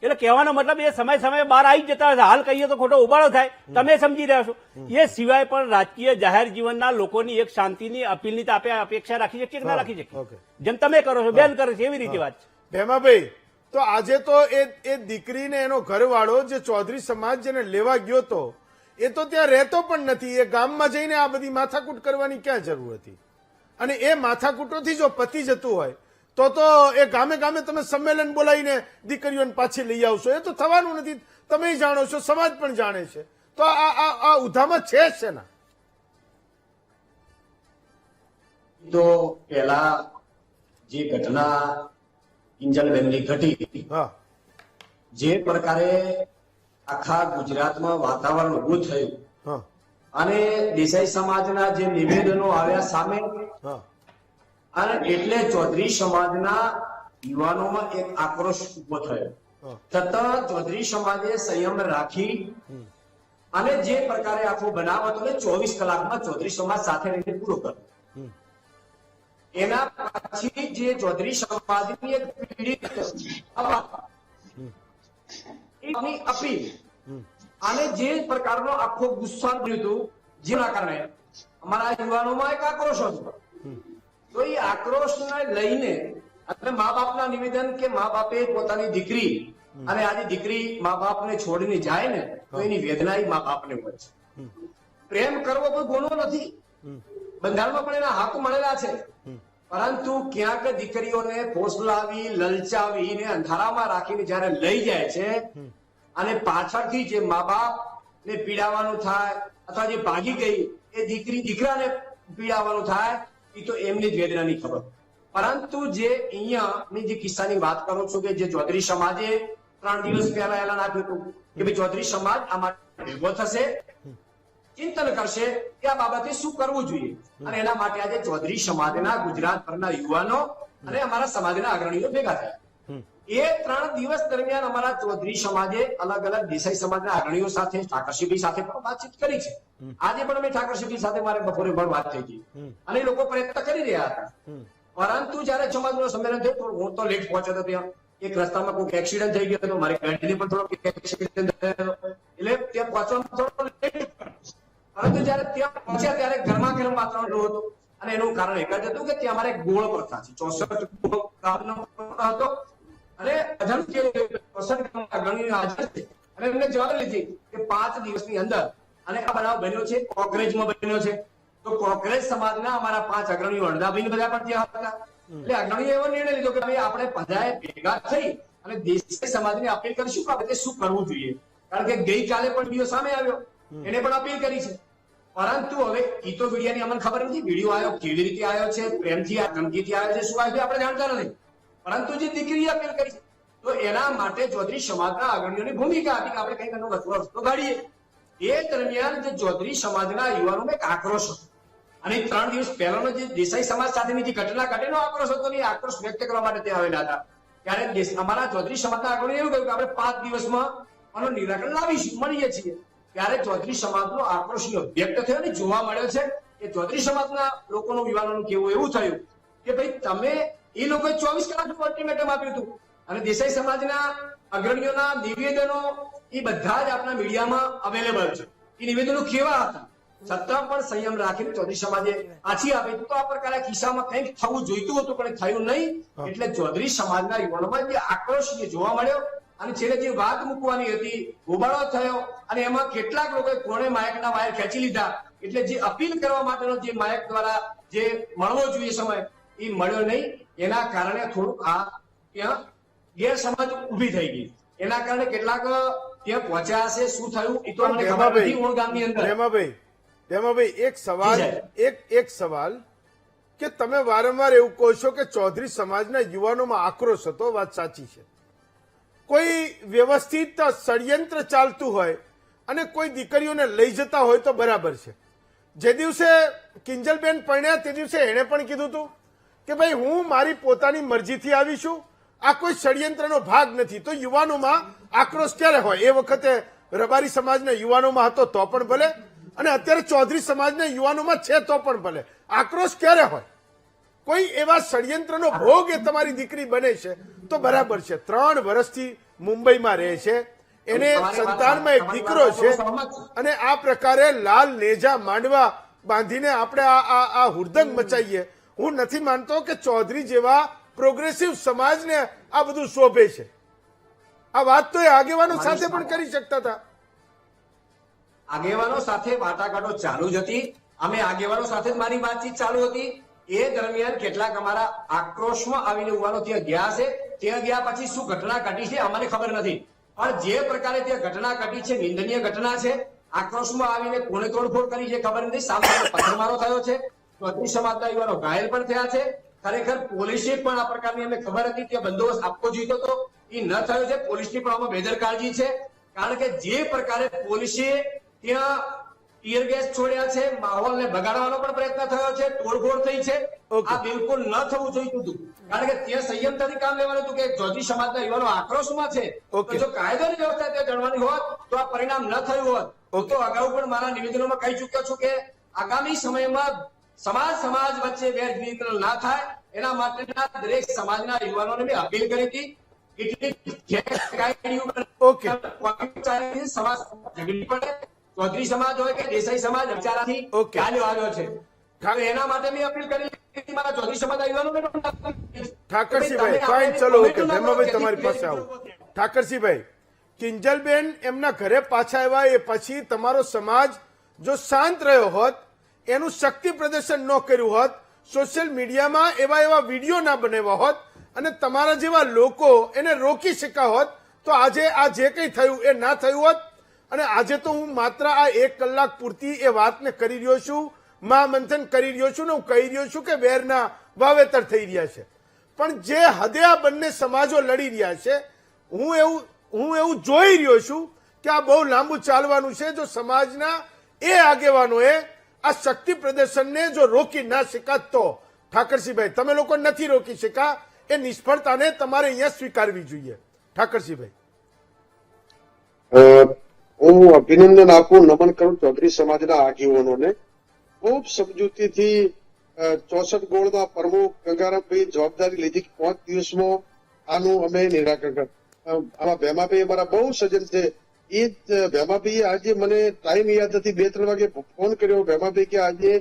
D: એટલે કહેવાનો મતલબ એ સમય સમયે બહાર આવી જતા હોય. હાલ કહીએ તો ખોટો ઉબાળો થાય, તમે સમજી રહ્યા છો. એ સિવાય પણ રાજકીય જાહેર જીવનના લોકોની એક શાંતિની અપીલની તો આપણે અપેક્ષા રાખી શકીએ કે ના રાખી શકીએ? જેમ તમે કરો છો, બેન કરે છે, એવી રીતે વાત છે.
A: ભેમાભાઈ, તો આજે તો એ દીકરીને એનો ઘરવાળો જે ચૌધરી સમાજ જેને લેવા ગયો તો એ તો ત્યાં રહેતો પણ નથી. એ ગામમાં જઈને આ બધી માથાકૂટ કરવાની ક્યાં જરૂર હતી? અને એ માથાકૂટોથી જો પતી જતું હોય તો એ ગામે ગામે તમે સંમેલન બોલાવીને દીકરીઓને પાછી લઈ આવશો. એ તો થવાનું નથી, તમે જાણો છો, સમાજ પણ જાણે છે. તો આ ઉધામાં છે જ ને.
E: તો પેલા જે ઘટના કિંજલબેનની ઘટી, જે પ્રકારે આખા ગુજરાતમાં વાતાવરણ ઉભું થયું અને દેસાઈ સમાજના જે નિવેદનો આવ્યા સામે, અને એટલે ચૌધરી સમાજના યુવાનોમાં એક આક્રોશ ઉભો થયો. છતાં ચૌધરી સમાજે સંયમ રાખી અને જે પ્રકારે આખો બનાવ હતો ને 24 કલાકમાં ચૌધરી સમાજ સાથે રહીને પૂરો કર્યો. એના પછી જે ચૌધરી સમાજની એક અપીલ અને જે પ્રકારનો આખો ગુસ્સો પડ્યું હતું, જેના કારણે અમારા યુવાનોમાં એક આક્રોશ હતો. તો એ આક્રોશને લઈને એટલે મા બાપના નિવેદન કે મા બાપે પોતાની દીકરી, અને આજે દીકરી મા બાપને છોડીને જાય ને તો એની વેદના મા બાપને હોય છે. પ્રેમ કરવો કોઈ ગુનો નથી, બંધારણમાં પણ એના હક મળેલા છે. પરંતુ ક્યાંક દીકરીઓને ફોસલાવી, લલચાવીને અંધારામાં રાખીને જયારે લઈ જાય છે અને પાછળથી જે મા બાપ ને પીડાવાનું થાય અથવા જે ભાગી ગઈ એ દીકરાને પીડાવાનું થાય, એ તો એમની જ વેદનાની ખબર. પરંતુ જે અહીંયાની જે કિસ્સાની વાત કરું છું કે જે ચૌધરી સમાજે 3 દિવસ પહેલા એલાન આપ્યું હતું કે ભાઈ ચૌધરી સમાજ આ માટે ભેગો થશે ચિંતન કરશે કે આ બાબતે શું કરવું જોઈએ. અને એના માટે આજે ચૌધરી સમાજના ગુજરાતભરના યુવાનો અને અમારા સમાજના અગ્રણીઓ ભેગા થયા. એ 3 દિવસ દરમિયાન અમારા ચૌધરી સમાજે અલગ અલગ દેસાઈ સમાજના અગ્રણીઓ સાથે ઠાકરસિંહભાઈ સાથે પણ વાતચીત કરી છે. આજે પણ અમે ઠાકરસિંહભાઈ સાથે મારે બપોરે પણ વાત થઈ હતી અને લોકો પ્રયત્ન કરી રહ્યા હતા. પરંતુ જયારે સમાજનું સંમેલન થયું તો હું તો લેટ પહોંચ્યો હતો. ત્યાં એક રસ્તામાં કોઈ એક્સિડન્ટ થઈ ગયો હતો, મારી ગાડીને પણ થોડો એક્સિડન્ટ થયો એટલે ત્યાં પહોંચવામાં થોડો લેટ. પરંતુ જયારે ત્યાં પહોંચ્યા ત્યારે ગરમાગરમ વાતાવરણ હતું અને એનું કારણ એક જ હતું કે ત્યાં અમારે ગોળ પ્રથા છે. 64 ગોળ ગામનો હતો અને અને એમને જવાબ લીધી કે 5 દિવસની અંદર અને આ બનાવ બન્યો છે કોકરેજમાં બન્યો છે. તો કોકરેજ સમાજના અમારા 5 અગ્રણીઓ અડધાભાઈ બધા પણ ત્યાં હતા. એટલે અગ્રણીઓ એવો નિર્ણય લીધો કે ભાઈ આપણે બધાએ ભેગા થઈ અને દેશી સમાજને અપીલ કરીશું કે આપણે શું કરવું જોઈએ. કારણ કે ગઈકાલે પણ વિડીયો સામે આવ્યો, એને પણ અપીલ કરી છે. પરંતુ હવે ઈ તો મીડિયાની અમને ખબર નથી વિડીયો આવ્યો કેવી રીતે આવ્યો છે, પ્રેમથી આ ધમકીથી આવ્યો છે, શું આવ્યું આપણે જાણતા નથી. પરંતુ જે દીકરીએ અપીલ કરી તો એના માટે ચૌધરી સમાજના અગ્રણીઓની ભૂમિકા હતી કે આપણે કંઈક એનો રસ્તો કાઢીએ. એ દરમિયાન જે ચૌધરી સમાજના યુવાનોનો એક આક્રોશ હતો અને 3 દિવસ પહેલાનો જે દેસાઈ સમાજ સાથેની જે ઘટના ઘટેલો આક્રોશ હતો ને એ આક્રોશ વ્યક્ત કરવા માટે ત્યાં આવેલા હતા. ત્યારે અમારા ચૌધરી સમાજના અગ્રણીઓ એવું કહ્યું કે આપણે 5 દિવસમાં આનું નિરાકરણ લાવીશું, મળીએ છીએ. ત્યારે ચૌધરી સમાજનો આક્રોશ વ્યક્ત થયો અને જોવા મળ્યો છે કે ચૌધરી સમાજના લોકોનું યુવાનોનું કેવું એવું થયું કે ભાઈ તમે એ લોકોએ 24 કલાકનું અલ્ટિમેટમ આપ્યું હતું અને દેસાઈ સમાજના અગ્રણીઓના નિવેદનો એ બધા જ આપણા મીડિયામાં અવેલેબલ છે. એ નિવેદનો કેવા હતા છતાં પણ સંયમ રાખીને ચૌધરી સમાજે પાછી આપી તો આ પ્રકારે કિસ્સામાં કંઈક થવું જોઈતું હતું પણ થયું નહીં. એટલે ચૌધરી સમાજના યુવાનોમાં જે આક્રોશ જોવા મળ્યો અને છેલ્લે જે વાત મૂકવાની હતી હોબાળો થયો અને એમાં કેટલાક લોકોએ કોણે માયકના વાયર ખેંચી લીધા. એટલે જે અપીલ કરવા માટેનો જે માયક દ્વારા જે મળવો જોઈએ સમય એ મળ્યો નહીં. એના કારણે થોડુંક આ ત્યાં ગેરસમજ ઉભી થઈ ગઈ. એના કારણે કેટલાક ત્યાં પહોંચ્યા હશે, શું થયું એ તો મને ખબર નથી. ઓણ ગામની અંદર
A: દેમાભાઈ એક સવાલ કે તમે વારંવાર એવું કહો છો કે ચૌધરી સમાજના યુવાનોમાં આક્રોશ હતો, વાત સાચી છે. કોઈ વ્યવસ્થિત ષડયંત્ર ચાલતું હોય અને કોઈ દીકરીઓને લઈ જતા હોય તો બરાબર છે. જે દિવસે કિંજલબેન પરણ્યા તે દિવસે એણે પણ કીધું હતું કે ભાઈ હું મારી પોતાની મરજીથી આવી છું, આ કોઈ ષડયંત્રનો ભાગ નથી. તો યુવાનોમાં આક્રોશ ક્યારે હોય? એ વખતે રબારી સમાજના યુવાનોમાં હતો તો પણ ભલે અને અત્યારે ચૌધરી સમાજના યુવાનોમાં છે તો પણ ભલે. આક્રોશ ક્યારે હોય? કોઈ એવા ષડયંત્રનો ભોગ એ તમારી દીકરી બને છે તો બરાબર છે. 3 વર્ષથી મુંબઈમાં રહે છે, એને સંતાનમાં એક દીકરો છે અને આ પ્રકારે લાલ નેજા માંડવા બાંધીને આપણે આ હુરદંગ મચાઈએ. હું નથી માનતો કે ચૌધરી જેવા પ્રોગ્રેસિવ સમાજને આ બધું શોભે છે. આ વાત તો એ આગેવાનો સાથે પણ કરી શકતા હતા.
E: આગેવાનો સાથે વાટાઘાટો ચાલુ જ હતી. અમે આગેવાનો સાથે જ મારી વાતચીત ચાલુ હતી. એ દરમિયાન કેટલાક અમારા આક્રોશમાં આવીને યુવાનો ત્યાં ગયા છે. ત્યાં ગયા પછી શું ઘટના ઘટી છે અમને ખબર નથી, પણ જે પ્રકારે ત્યાં ઘટના ઘટી છે નિંદનીય ઘટના છે. આક્રોશમાં આવીને કોણે તોડફોડ કરી છે ખબર નથી. સામે પથ્થરમારો થયો છે, ચૌધરી સમાજના યુવાનો ઘાયલ પણ થયા છે. ખરેખર પોલીસે પણ આ પ્રકારની અમને ખબર હતી કે બંદોબસ્ત આપવો જોઈતો હતો, એ ન થયો છે. પોલીસની પણ આમાં બેદરકારી છે. કારણ કે જે પ્રકારે પોલીસે ત્યાં ટીયર ગેસ છોડ્યા છે, માહોલને બગાડવાનો પણ પ્રયત્ન થયો છે, તોડફોડ થઈ છે. આ બિલકુલ ન થવું જોઈતું હતું. કારણ કે ત્યાં સંયમતાથી કામ લેવાનું હતું કે ચૌધરી સમાજના યુવાનો આક્રોશમાં છે. તો જો કાયદાની વ્યવસ્થા ત્યાં જળવાની હોત તો આ પરિણામ ન થયું હોત. તો અગાઉ પણ મારા નિવેદનોમાં કહી ચૂક્યો છું કે આગામી સમયમાં સમાજ વચ્ચે વેરવિખેર ના થાય એના માટેના દરેક સમાજના યુવાનોને મેં અપીલ કરી હતી. સમાજ ઝઘડી પડે, ચૌધરી સમાજ હોય કે દેસાઈ સમાજ વિચારાથી ચાલ્યો આવ્યો છે. એના માટે મેં અપીલ કરી મારા ચૌધરી સમાજના યુવાનોને.
A: ઠાકરસિંહભાઈ ફાઇન, ચલો ઓકે. ધર્મભાઈ તમારી પાસે આવું. ઠાકરસિંહભાઈ, કિંજલબેન એમના ઘરે પાછા આવ્યા એ પછી તમારો સમાજ જો શાંત રહ્યો હોત, એનું શક્તિ પ્રદર્શન ન કર્યું હોત, સોશિયલ મીડિયામાં એવા વિડીયો ના બનાવ્યા હોત અને તમારા જેવા લોકો એને રોકી શક્યા હોત તો આજે આ જે કંઈ થયું એ ના થયું હોત. અને આજે તો હું માત્ર આ 1 કલાક પૂરતી એ વાતને કરી રહ્યો છું, મહામંથન કરી રહ્યો છું ને હું કહી રહ્યો છું કે વેરના વાવેતર થઈ રહ્યા છે. પણ જે હદે આ બંને સમાજો લડી રહ્યા છે, હું એવું જોઈ રહ્યો છું કે આ બહુ લાંબુ ચાલવાનું છે. જો સમાજના એ આગેવાનોએ આ શક્તિ પ્રદર્શનને જો રોકી ના શકાત તો ઠાકરસિંહભાઈ તમે લોકો નથી રોકી શકા, એ નિષ્ફળતાને તમારે અહીંયા સ્વીકારવી જોઈએ. ઠાકરસિંહભાઈ.
C: હું અભિનંદન આપું, નમન કરું ચૌધરી સમાજના આગેવાનોને. ખૂબ સમજૂતીથી 64 ગોળના પ્રમુખ ગંગારામભાઈ જવાબદારી લીધી 5 દિવસમાં આનું અમે નિરાકરણ. આમાં ભેમાભાઈ અમારા બહુ સજ્જન છે. એ જ ભેમાભાઈએ આજે મને ટાઈમ યાદ નથી, 2-3 વાગે ફોન કર્યો. ભેમાભાઈ કે આજે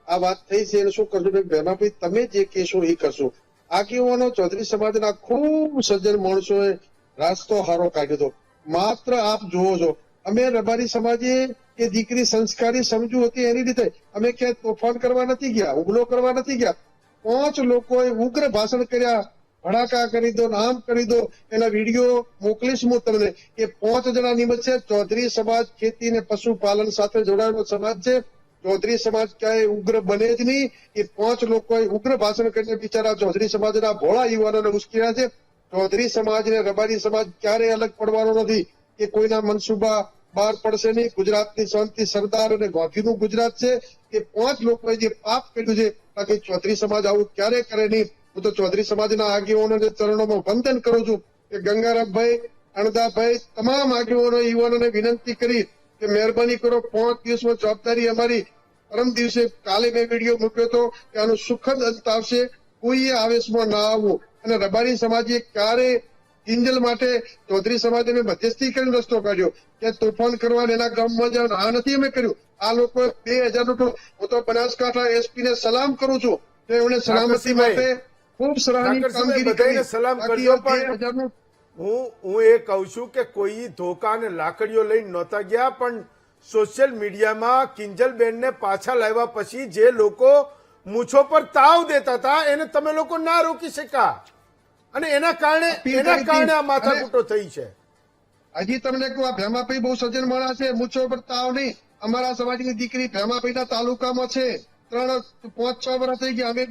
C: આ વાત થઈ છે એને શું કરશું? ભેમાભાઈ તમે જે કહેશો એ કરશો. આગેવાનો ચૌધરી સમાજના ખૂબ સજ્જન માણસોએ રાસ્તો હારો કાઢ્યો હતો. માત્ર આપ જુઓ છો, અમે રબારી સમાજે કે દીકરી સંસ્કારી સમજુ હતી એની રીતે અમે ક્યાંય તોફાન કરવા નથી ગયા, હુમલો કરવા નથી ગયા. 5 લોકોએ ઉગ્ર ભાષણ કર્યા, ભડાકા કરી દો, આમ કરી દો. એના વિડીયો મોકલીશ હું તમને. એ 5 જણા નિમિત્ત છે. ચૌધરી સમાજ ખેતી અને પશુપાલન સાથે જોડાયેલો સમાજ છે. ચૌધરી સમાજ ક્યાંય ઉગ્ર બને જ નહીં. એ 5 લોકોએ ઉગ્ર ભાષણ કરીને બિચારા ચૌધરી સમાજના ભોળા યુવાનોને ઉશ્કેર્યા છે. ચૌધરી સમાજ ને રબારી સમાજ ક્યારેય અલગ પડવાનો નથી કે કોઈના મનસુબા બહાર પડશે નહીં. ગુજરાતની શાંતિ સરદાર અને ગાંધીનું ગુજરાત છે. એ 5 લોકોએ જે પાપ કર્યું છે, બાકી ચૌધરી સમાજ આવું ક્યારેય કરે નહીં. હું તો ચૌધરી સમાજના આગેવાનોને ચરણોમાં વંદન કરું છું કે ગંગારામભાઈ, અણદાભાઈ, તમામ આગેવાનો યુવાનોને વિનંતી કરી કે મહેરબાની કરો, 5 દિવસમાં જવાબદારી અમારી. પરમ દિવસે કાલે મેં વિડીયો મૂક્યો હતો કે આનું સુખદ અંત આવશે, કોઈએ આવેશમાં ના આવવું. અને રબારી સમાજે ક્યારે કિંજલ માટે ચૌધરી સમાજે મધ્યસ્થી કરીને રસ્તો કાઢ્યો કે તોફાન કરવા એના ગામમાં જવાનું. આ નથી અમે કર્યું. આ લોકો 2000 નો હું તો બનાસકાંઠા એસપી ને સલામ કરું છું કે એમણે સલામતી માટે ખૂબ સરાહનીય કામગીરી કરી.
A: સલામ કરજો, પણ હું એ કહું છું કે કોઈ ધોકા અને લાકડીઓ લઈને નહોતા ગયા, પણ સોશિયલ મીડિયામાં કિંજલબેનને પાછા લાવ્યા પછી જે લોકો મૂછો પર તાવ દેતા હતા એને તમે લોકો ના રોકી શકા, અને એના કારણે આ માથાકૂટો થઈ છે.
C: હજી તમને કહું, આ ભેમાભાઈ બહુ સજ્જન માણસ છે. મૂછો પર તાવ નહીં. અમારા સમાજની દીકરી ભેમાભાઈના તાલુકામાં છે. 3-5-6 વર્ષ થઈ ગયા. અમે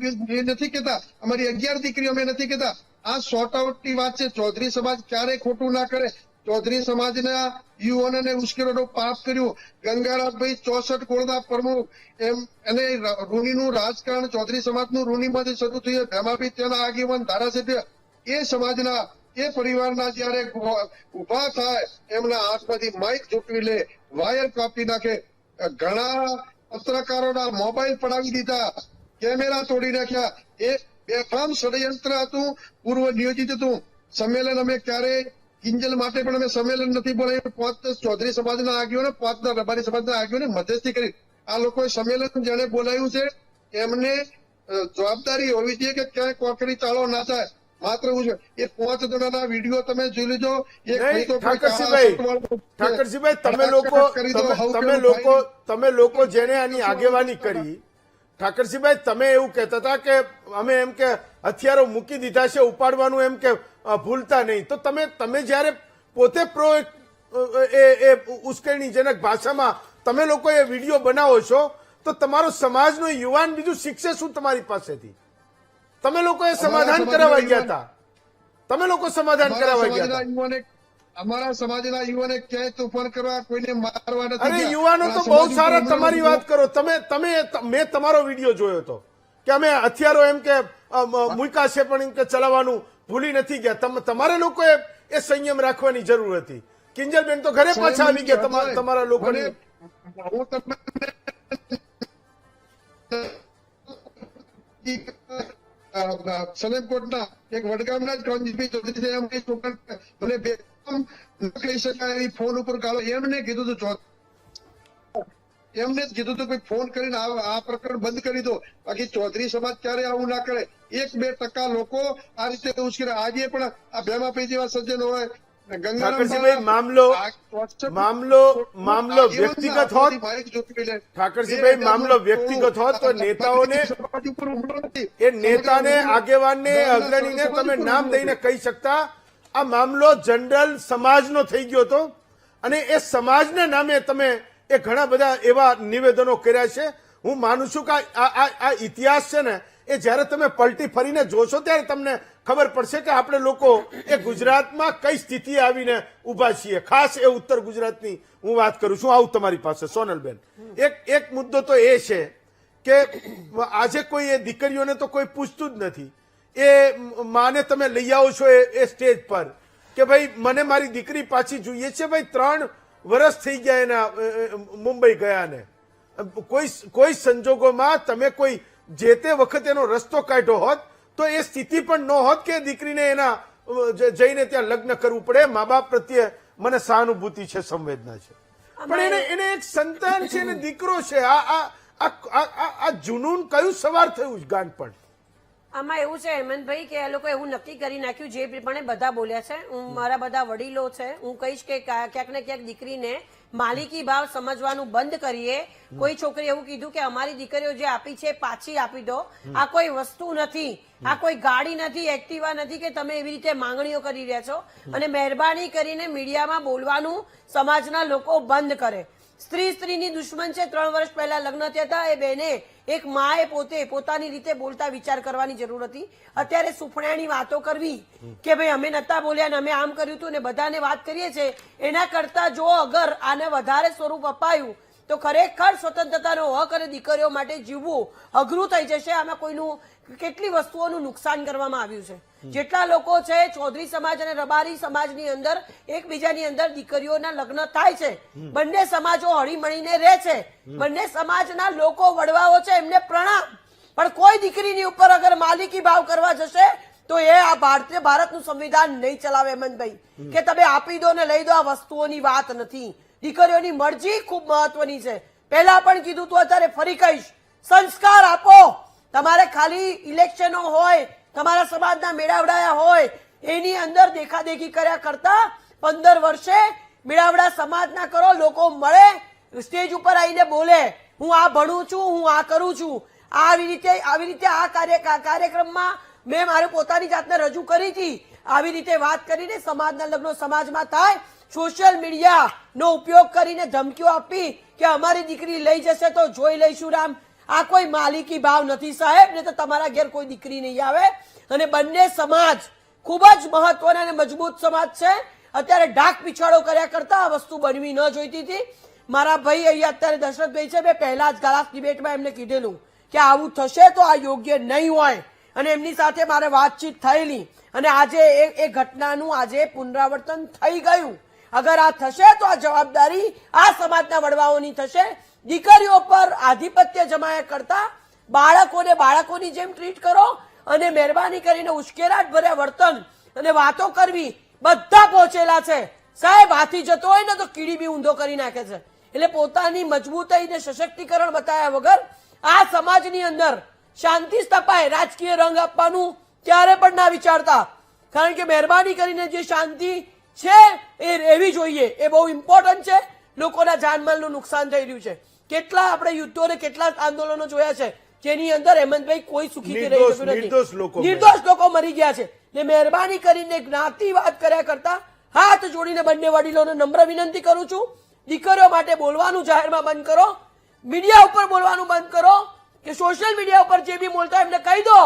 C: નથી કેતા, અમારી 11 દીકરીઓ અમે નથી કેતા. આ શોર્ટ આઉટ ની વાત છે. ચૌધરી સમાજ ક્યારે ખોટું ના કરે. ચૌધરી સમાજના યુવાનોને ઉશ્કેરવાનો પાપ કર્યું. ગંગારામભાઈ 64 ગોળના પ્રમુખ એમ અને રૂનીનું રાજકારણ ચૌધરી સમાજનું રૂનીમાંથી શરૂ થયું. ભેમાભાઈ તેના આગેવાન ધારાસભ્ય એ સમાજના એ પરિવારના જયારે ઉભા થાય એમના હાથમાંથી માઇક ઝૂંટવી લે, વાયર કાપી નાખે. ઘણા પત્રકારોના મોબાઈલ પડાવી દીધા, કેમેરા તોડી નાખ્યા. એ બેફામ ષડયંત્ર હતું, પૂર્વ નિયોજિત હતું. સંમેલન અમે ક્યારે કિંજલ માટે પણ અમે સંમેલન નથી બોલાવ્યું. 5 ચૌધરી સમાજના આગેવાનો, 5 રબારી સમાજના આગેવાને મધ્યસ્થી કરી. આ લોકોએ સંમેલન જેને બોલાવ્યું છે એમને જવાબદારી હોવી જોઈએ કે ક્યાંય કોકરી ચાળો ના થાય. માત્ર એ 5 જણાના વિડીયો તમે જોઈ લેજો.
A: ઠાકરસિંહભાઈ, તમે લોકો જેને આની આગેવાની કરી, ઠાકરસિંહભાઈ તમે એવું કહેતા હતા કે અમે એમ કે હથિયારો મૂકી દીધા છે, ઉપાડવાનું એમ કે ભૂલતા નહીં. તો તમે જયારે પોતે ઉશ્કેરણીજનક ભાષામાં તમે લોકો એ વિડીયો બનાવો છો તો તમારો સમાજનો યુવાન બીજું શીખશે શું તમારી પાસેથી? તમે લોકો એ સમાધાન કરાવવા ગયા હતા. તમે લોકો સમાધાન કરાવવા ગયા હતા.
C: અમારા સમાજના યુવાને ક્યાંય તોફાન કરવા, કોઈને મારવા નથી.
A: અરે યુવાનો તો બહુ સારા, તમારી વાત કરો. મેં તમારો વિડીયો જોયો હતો કે અમે હથિયારો એમ કે મૂક્યા છે પણ એમ કે ચલાવવાનું ભૂલી નથી ગયા. તમારે લોકોએ એ સંયમ રાખવાની જરૂર હતી. કિંજલબેન તો ઘરે પાછા આવી ગયા તમારા લોકોને.
C: સલેમકોટના એક વડગામના જ કાનજીભાઈ ચૌધરી એમ કહી મને કહી શકાય ફોન ઉપર ગાળો એમને કીધું હતું. એમને જ કીધું હતું કે ફોન કરીને આ પ્રકરણ બંધ કરી દો. બાકી ચૌધરી સમાજ ક્યારે આવું ના કરે. 1-2% લોકો આ રીતે ઉશ્કેરે. આજે પણ આ ભેમાભાઈ જેવા સજ્જન હોય,
A: ઠાકરસિંહભાઈ મામલો વ્યક્તિગત હોત, ઠાકરસિંહભાઈ મામલો વ્યક્તિગત હોત તો નેતાને આગેવાનને અગ્રણીને તમે નામ દઈને કહી શકતા. આ મામલો જનરલ સમાજનો થઈ ગયો હતો અને એ સમાજના નામે તમે એ ઘણા બધા એવા નિવેદનો કર્યા છે. હું માનું છું કે આ ઇતિહાસ છે ને એ જ્યારે તમે પલટી ફરીને જોશો ત્યારે તમને ખબર પડશે કે આપણે લોકો એ ગુજરાતમાં કઈ સ્થિતિ આવીને ઉભા છીએ. ખાસ એ ઉત્તર ગુજરાતની હું વાત કરું છું. આવું તમારી પાસે સોનલબેન, એક મુદ્દો તો એ છે કે આજે કોઈ એ દીકરીઓને તો કોઈ પૂછતું જ નથી. એ માને તમે લઈ આવો છો એ સ્ટેજ પર કે ભાઈ મને મારી દીકરી પાછી જોઈએ છે. ભાઈ 3 વર્ષ થઈ ગયા એના મુંબઈ ગયા ને. કોઈ સંજોગોમાં તમે કોઈ જે તે વખતે એનો રસ્તો કાઢ્યો હોત તો એ સ્થિતિ પણ ન હોત કે દીકરીને એના જઈને ત્યાં લગ્ન કરવું પડે. મા બાપ પ્રત્યે મને સહાનુભૂતિ છે, સંવેદના છે, પણ એને એક સંતાન છે ને દીકરો છે. આ જુનૂન કયું સવાર થયું ગાન પણ?
F: આમાં એવું છે હેમંતભાઈ કે એ લોકો એવું નક્કી કરી નાખ્યું જે પ્રમાણે બધા બોલ્યા છે. હું મારા બધા વડીલો છે, હું કહીશ કે ક્યાંક ને ક્યાંક દીકરીને માલિકી ભાવ સમજવાનું બંધ કરીએ. કોઈ છોકરી એવું કીધું કે અમારી દીકરીઓ જે આપી છે પાછી આપી દો. આ કોઈ વસ્તુ નથી, આ કોઈ ગાડી નથી, એક્ટિવા નથી કે તમે એવી રીતે માંગણીઓ કરી રહ્યા છો. અને મહેરબાની કરીને મીડિયામાં બોલવાનું સમાજના લોકો બંધ કરે. સ્ત્રીની દુશ્મન છે. 3 વર્ષ પહેલા લગ્ન થયા હતા. એ બેને એક માએ પોતે પોતાની રીતે બોલતા વિચાર કરવાની જરૂર હતી. અત્યારે સુફણાની વાતો કરવી કે ભાઈ અમે નતા બોલ્યા ને અમે આમ કર્યું હતું ને બધાને વાત કરીએ છીએ, એના કરતા જો અગર આને વધારે સ્વરૂપ અપાયું તો ખરેખર સ્વતંત્રતાનો હક અને દીકરીઓ માટે જીવવું અઘરું થઈ જશે. આમાં કોઈનું કેટલી વસ્તુઓનું નુકસાન કરવામાં આવ્યું છે. જેટલા લોકો છે ચૌધરી સમાજ અને રબારી સમાજની અંદર એકબીજાની અંદર દીકરીઓના લગ્ન થાય છે. બંને સમાજો હળીમળીને રહે છે. બંને સમાજના લોકો વડવાઓ છે, એમને પ્રણામ. પણ કોઈ દીકરીની ઉપર અગર માલિકી ભાવ કરવા જશે તો એ આ ભારતનું સંવિધાન નહીં ચલાવે હેમંતભાઈ, કે તમે આપી દો ને લઈ દો. આ વસ્તુઓની વાત નથી. દીકરીઓની મરજી ખૂબ મહત્વની છે. પહેલા પણ કીધું તું, અત્યારે ફરી કહીશ, સંસ્કાર આપો. તમારે ખાલી ઇલેક્શનો હોય, તમારા સમાજના મેળાવડાયા હોય, એની અંદર દેખાદેખી કર્યા કરતા 15 વર્ષે મેળાવડા સમાજના કરો. લોકો મળે, સ્ટેજ ઉપર આવીને બોલે હું આ ભણું છું, હું આ કરું છું. આવી રીતે આ કાર્યક્રમમાં મેં મારી પોતાની જાતને રજૂ કરી હતી. આવી રીતે વાત કરીને સમાજના લગ્નો સમાજમાં થાય. સોશિયલ મીડિયા નો ઉપયોગ કરીને ધમકીઓ આપી કે અમારી દીકરી લઈ જશે તો જોઈ લઈશું રામ. આ કોઈ માલિકી ભાવ નથી સાહેબ, ને તો તમારા ઘેર કોઈ દીકરી નહીં આવે. અને બંને સમાજ ખૂબ જ મહત્વના અને મજબૂત સમાજ છે. અત્યારે ઢાક પીછાડો કર્યા કરતા આ વસ્તુ બનવી ન જોઈતી હતી. મારા ભાઈ અહીંયા અત્યારે દશરથભાઈ છે, મેં પહેલા જ ગાલાસ ડિબેટમાં એમને કીધેલું કે આવું થશે તો આ યોગ્ય નહીં હોય. અને એમની સાથે મારે વાતચીત થયેલી અને આજે એ ઘટનાનું આજે પુનરાવર્તન થઈ ગયું. અગર આ થશે તો આ જવાબદારી આ સમાજના વડવાઓની થશે. દીકરીઓ પર આધિપત્ય જમાયા કરતા બાળકોને બાળકોની જેમ ટ્રીટ કરો અને મહેરબાની કરીને ઉશ્કેરાટ ભર્યા વર્તન અને વાતો કરવી. બધા પહોંચેલા છે સાહેબ. હાથી જતો હોય ને તો કીડી બી ઊંધો કરી નાખે છે. એટલે પોતાની મજબૂતાઈ ને સશક્તિકરણ બતાવ્યા વગર આ સમાજની અંદર શાંતિ સ્થપાય. રાજકીય રંગ આપવાનું ક્યારે પણ ના વિચારતા, કારણ કે મહેરબાની કરીને જે શાંતિ છે એ રહેવી જોઈએ. એ બહુ ઇમ્પોર્ટન્ટ છે. લોકોના જાનમાલનું નુકસાન થઈ રહ્યું છે. કેટલા આપણે યુદ્ધો અને કેટલા આંદોલનો જોયા છે જેની અંદર હેમંતભાઈ કોઈ સુખી રહી શક્યું નથી. નિર્દોષ લોકો મરી ગયા છે. ને મહેરબાની કરીને જ્ઞાતિ વાત કર્યા કરતા હાથ જોડીને બંને વડીલોને નમ્ર વિનંતી કરું છું, દીકરીઓ માટે બોલવાનું જાહેરમાં બંધ કરો. મીડિયા ઉપર બોલવાનું બંધ કરો. કે સોશિયલ મીડિયા ઉપર જે બી બોલતા એમને કહી દો.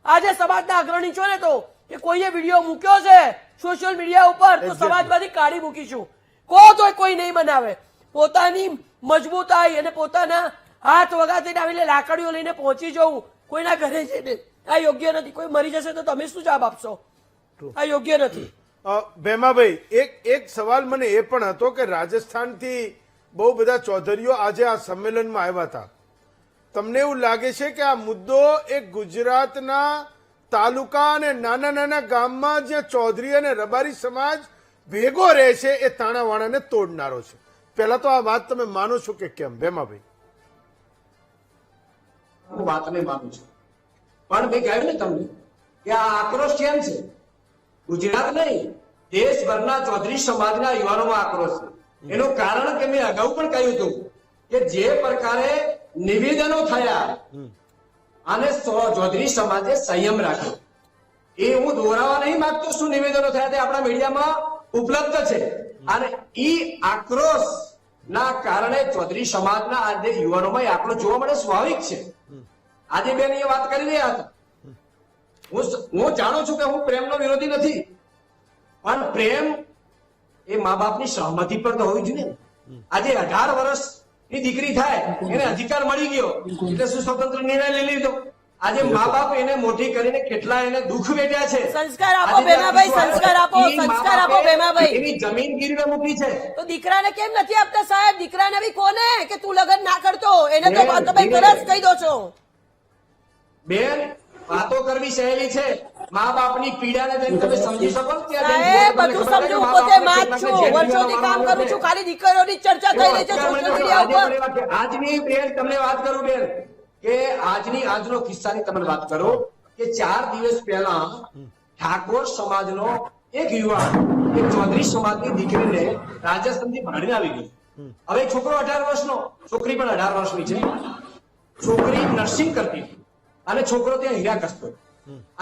F: આજે સમાજના અગ્રણી છો ને તો કે કોઈએ વિડીયો મૂક્યો છે સોશિયલ મીડિયા ઉપર તો સમાજમાંથી કાઢી મૂકીશું. તો કોઈ નહીં બનાવે. પોતાની મજબૂતાઈ અને પોતાના હાથ વગાડીને આવીને લાકડીઓ લઈને પહોંચી જવું કોઈના ઘરે જઈને આ યોગ્ય નથી. કોઈ મરી જશે તો તમે શું જવાબ આપશો? આ યોગ્ય નથી.
A: ભેમાભાઈ, એક સવાલ મને એ પણ હતો કે રાજસ્થાનથી બહુ બધા ચૌધરીઓ આજે આ સંમેલનમાં આવ્યા હતા. તમને એવું લાગે છે કે આ મુદ્દો એક ગુજરાતના તાલુકા અને નાના નાના ગામમાં જ્યાં ચૌધરી અને રબારી સમાજ ભેગો રહે છે એ તાણાવાણાને તોડનારો છે? પહેલા તો આ વાત તમે માનો છો કે કેમ ભેમાભાઈ?
E: હું વાતને માનું છું, પણ મેં કહ્યું ને તમને કે આ આક્રોશ કેમ છે? ગુજરાત નહીં, દેશભરના ચૌધરી સમાજના યુવાનોમાં આક્રોશ છે. એનું કારણ કે મેં અગાઉ પણ કહ્યું હતું કે જે પ્રકારે નિવેદનો થયા અને ચૌધરી સમાજે સંયમ રાખ્યો. એ હું દોહરાવા નહીં માંગતો. શું નિવેદનો થયા તે આપણા મીડિયામાં ઉપલબ્ધ છે. અને ઈ આક્રોશ ના કારણે ચૌધરી સમાજના આજે યુવાનોમાં આક્રોશ જોવા મળે સ્વાભાવિક છે. આજે બેન એ વાત કરી રહ્યા હતા. હું જાણું છું કે હું પ્રેમનો વિરોધી નથી, પણ પ્રેમ એ મા બાપની સહમતિ પર તો હોવી જોઈએ. આજે 18 વર્ષની દીકરી થાય એને અધિકાર મળી ગયો એટલે શું સ્વતંત્ર નિર્ણય લઈ લીધો. આજે મા બાપ એને મોટી કરીને કેટલા એને દુઃખ વેઠ્યા છે.
F: સંસ્કાર આપો ભેમાભાઈ, સંસ્કાર આપો, સંસ્કાર આપો ભેમાભાઈ.
E: એની જમીન ગીરવે મૂકી છે.
F: તો દીકરાને કેમ નથી આપતા સાહેબ? દીકરાને બી કોને કે તું લગ્ન ના કરતો, એને તો તમે તરત કહી દો છો.
E: બેન વાતો કરવી સહેલી છે, મા બાપની પીડાને તમે સમજી શકો ને ત્યાં બેન
F: સાહેબ
E: તમને
F: બધું
E: ખબર
F: સમજુ,
E: છે
F: હું
E: મા
F: પોતે
E: બાપને
F: માં જ
E: કેટલા
F: છું,
E: જેલમાં
F: વર્ષોથી કામ કરું છું, ખાલી દીકરીઓની ચર્ચા થઈ રહી છે સોશિયલ મીડિયા ઉપર.
E: આજની બેન તમને વાત કરું બેન કે આજનો કિસ્સાની તમને વાત કરું કે 4 દિવસ પહેલા ઠાકોર સમાજનો એક યુવાન એક ચૌધરી સમાજની દીકરીને રાજસ્થાનથી ભાડીને આવી ગઈ. હવે છોકરો 18 વર્ષનો, છોકરી પણ 18 વર્ષની છે. છોકરી નર્સિંગ કરતી હતી અને છોકરો ત્યાં હીરા ઘસતો.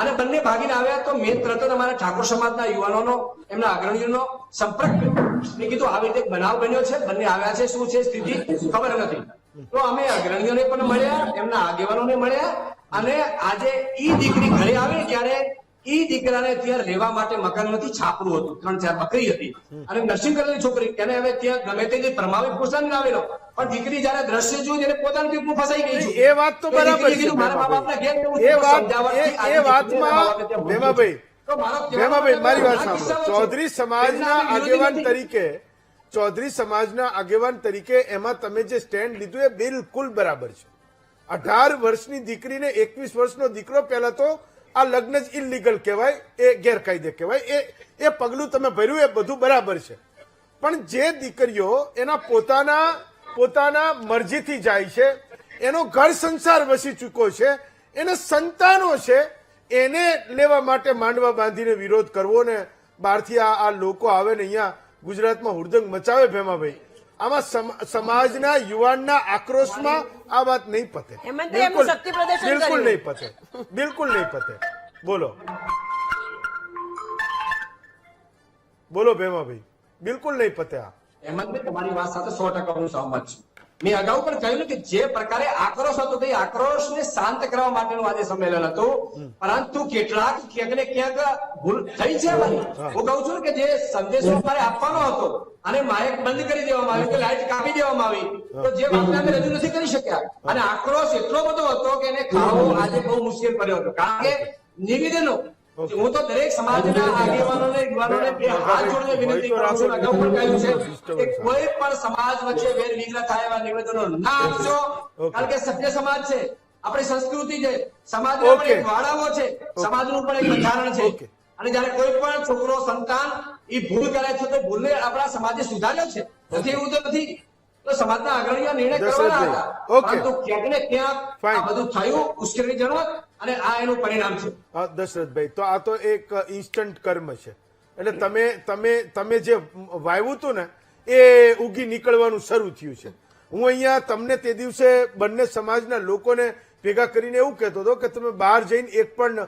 E: અને બંને ભાગીને આવ્યા તો મેં તરત જ અમારા ઠાકોર સમાજના યુવાનોનો, એમના અગ્રણીઓનો સંપર્ક કર્યો. મેં કીધું આવી રીતે બનાવ બન્યો છે, બંને આવ્યા છે, શું છે સ્થિતિ ખબર નથી. તો અમે અગ્રણીઓને પણ મળ્યા, એમના આગેવાનોને મળ્યા, અને આજે ઈ દીકરી ઘરે આવી ત્યારે ઈ દીકરાને ત્યાં રહેવા માટે મકાન નથી, છાપરું હતું, 3-4 બકરી હતી અને નર્સિંગ કરેલી છોકરી એને હવે ત્યાં ગમે તે પ્રમાણિત પોષણ આવેલો. પણ દીકરી જયારે દ્રશ્ય જોઈ એને પોતાની પીપું ફસાઈ ગઈ છે.
A: એ વાત તો બરાબર છે. એ વાતમાં ભેમાભાઈ મારી વાત સાંભળો. ચૌધરી સમાજના આગેવાન તરીકે એમાં તમે જે સ્ટેન્ડ લીધું એ બિલકુલ બરાબર છે. 18 વર્ષની દીકરીને 21 વર્ષનો દીકરો, પહેલા તો આ લગ્ન જ ઇલીગલ કહેવાય, એ ગેરકાયદે કહેવાય. એ પગલું તમે ભર્યું એ બધું બરાબર છે. પણ જે દીકરીઓ એના પોતાના મરજીથી જાય છે, એનો ઘર સંસાર વસી ચૂક્યો છે, એને સંતાનો છે, એને લેવા માટે માંડવા બાંધીને વિરોધ કરવો ને બહારથી આ લોકો આવે ને અહીંયા ગુજરાતમાં હુડદંગ મચાવે ભેમાભાઈ, આમાં સમાજના યુવાનના આક્રોશમાં આ વાત નહીં પતે. બિલકુલ નહીં પતે, બિલકુલ નહીં પતે. બોલો ભેમાભાઈ, બિલકુલ નહીં પતે. આ
E: હેમંતભાઈ તમારી વાત સાથે 100% હું સહમત છું. મેં અગાઉ પણ કહ્યું કે જે પ્રકારે આક્રોશ હતો તે આક્રોશને શાંત કરવા માટેનું આજે સંમેલન હતું, પરંતુ કેટલાક ક્યાંક ને ક્યાંક ભૂલ થઈ છે. હું કહું છું કે જે સંદેશો મારે આપવાનો હતો અને માઇક બંધ કરી દેવામાં આવ્યું કે લાઈટ કાપી દેવામાં આવી, તો જે વાતને અમે રજૂ નથી કરી શક્યા. અને આક્રોશ એટલો બધો હતો કે એને ખાવો આજે બહુ મુશ્કેલ પડ્યો હતો. કારણ કે નિવેદનો, હું તો દરેક સમાજના આગેવાનોને, યુવાનોને બે હાથ જોડીને વિનંતી કરું છું. અગાઉ પણ કહ્યું છે કે કોઈ પણ સમાજ વચ્ચે વેર વિગ્રહ થાય એવા નિવેદનો ના આપશો, કારણ કે સભ્ય સમાજ છે, આપણી સંસ્કૃતિ છે, સમાજના પણ એક વાળાઓ છે, સમાજનું પણ એક બંધારણ છે. અને જયારે કોઈ પણ છોકરો, સંતાન એ ભૂલ કરે છે તો ભૂલને આપણા સમાજે સુધાર્યો છે, નથી એવું તો નથી. તો સમાજના અગ્રણીઓ નિર્ણય કરવાના હતા, પરંતુ ક્યાંક ને ક્યાંક આ બધું થયું ઉશ્કેરણીજનક, અને આ એનું પરિણામ છે.
A: દશરથભાઈ, તો આ તો એક ઇન્સ્ટન્ટ કર્મ છે. એટલે તમે જે વાવ્યું હતું ને એ ઉગી નીકળવાનું શરૂ થયું છે. હું અહીંયા તમને તે દિવસે બંને સમાજના લોકોને ભેગા કરીને એવું કહેતો હતો કે તમે બહાર જઈને એક પણ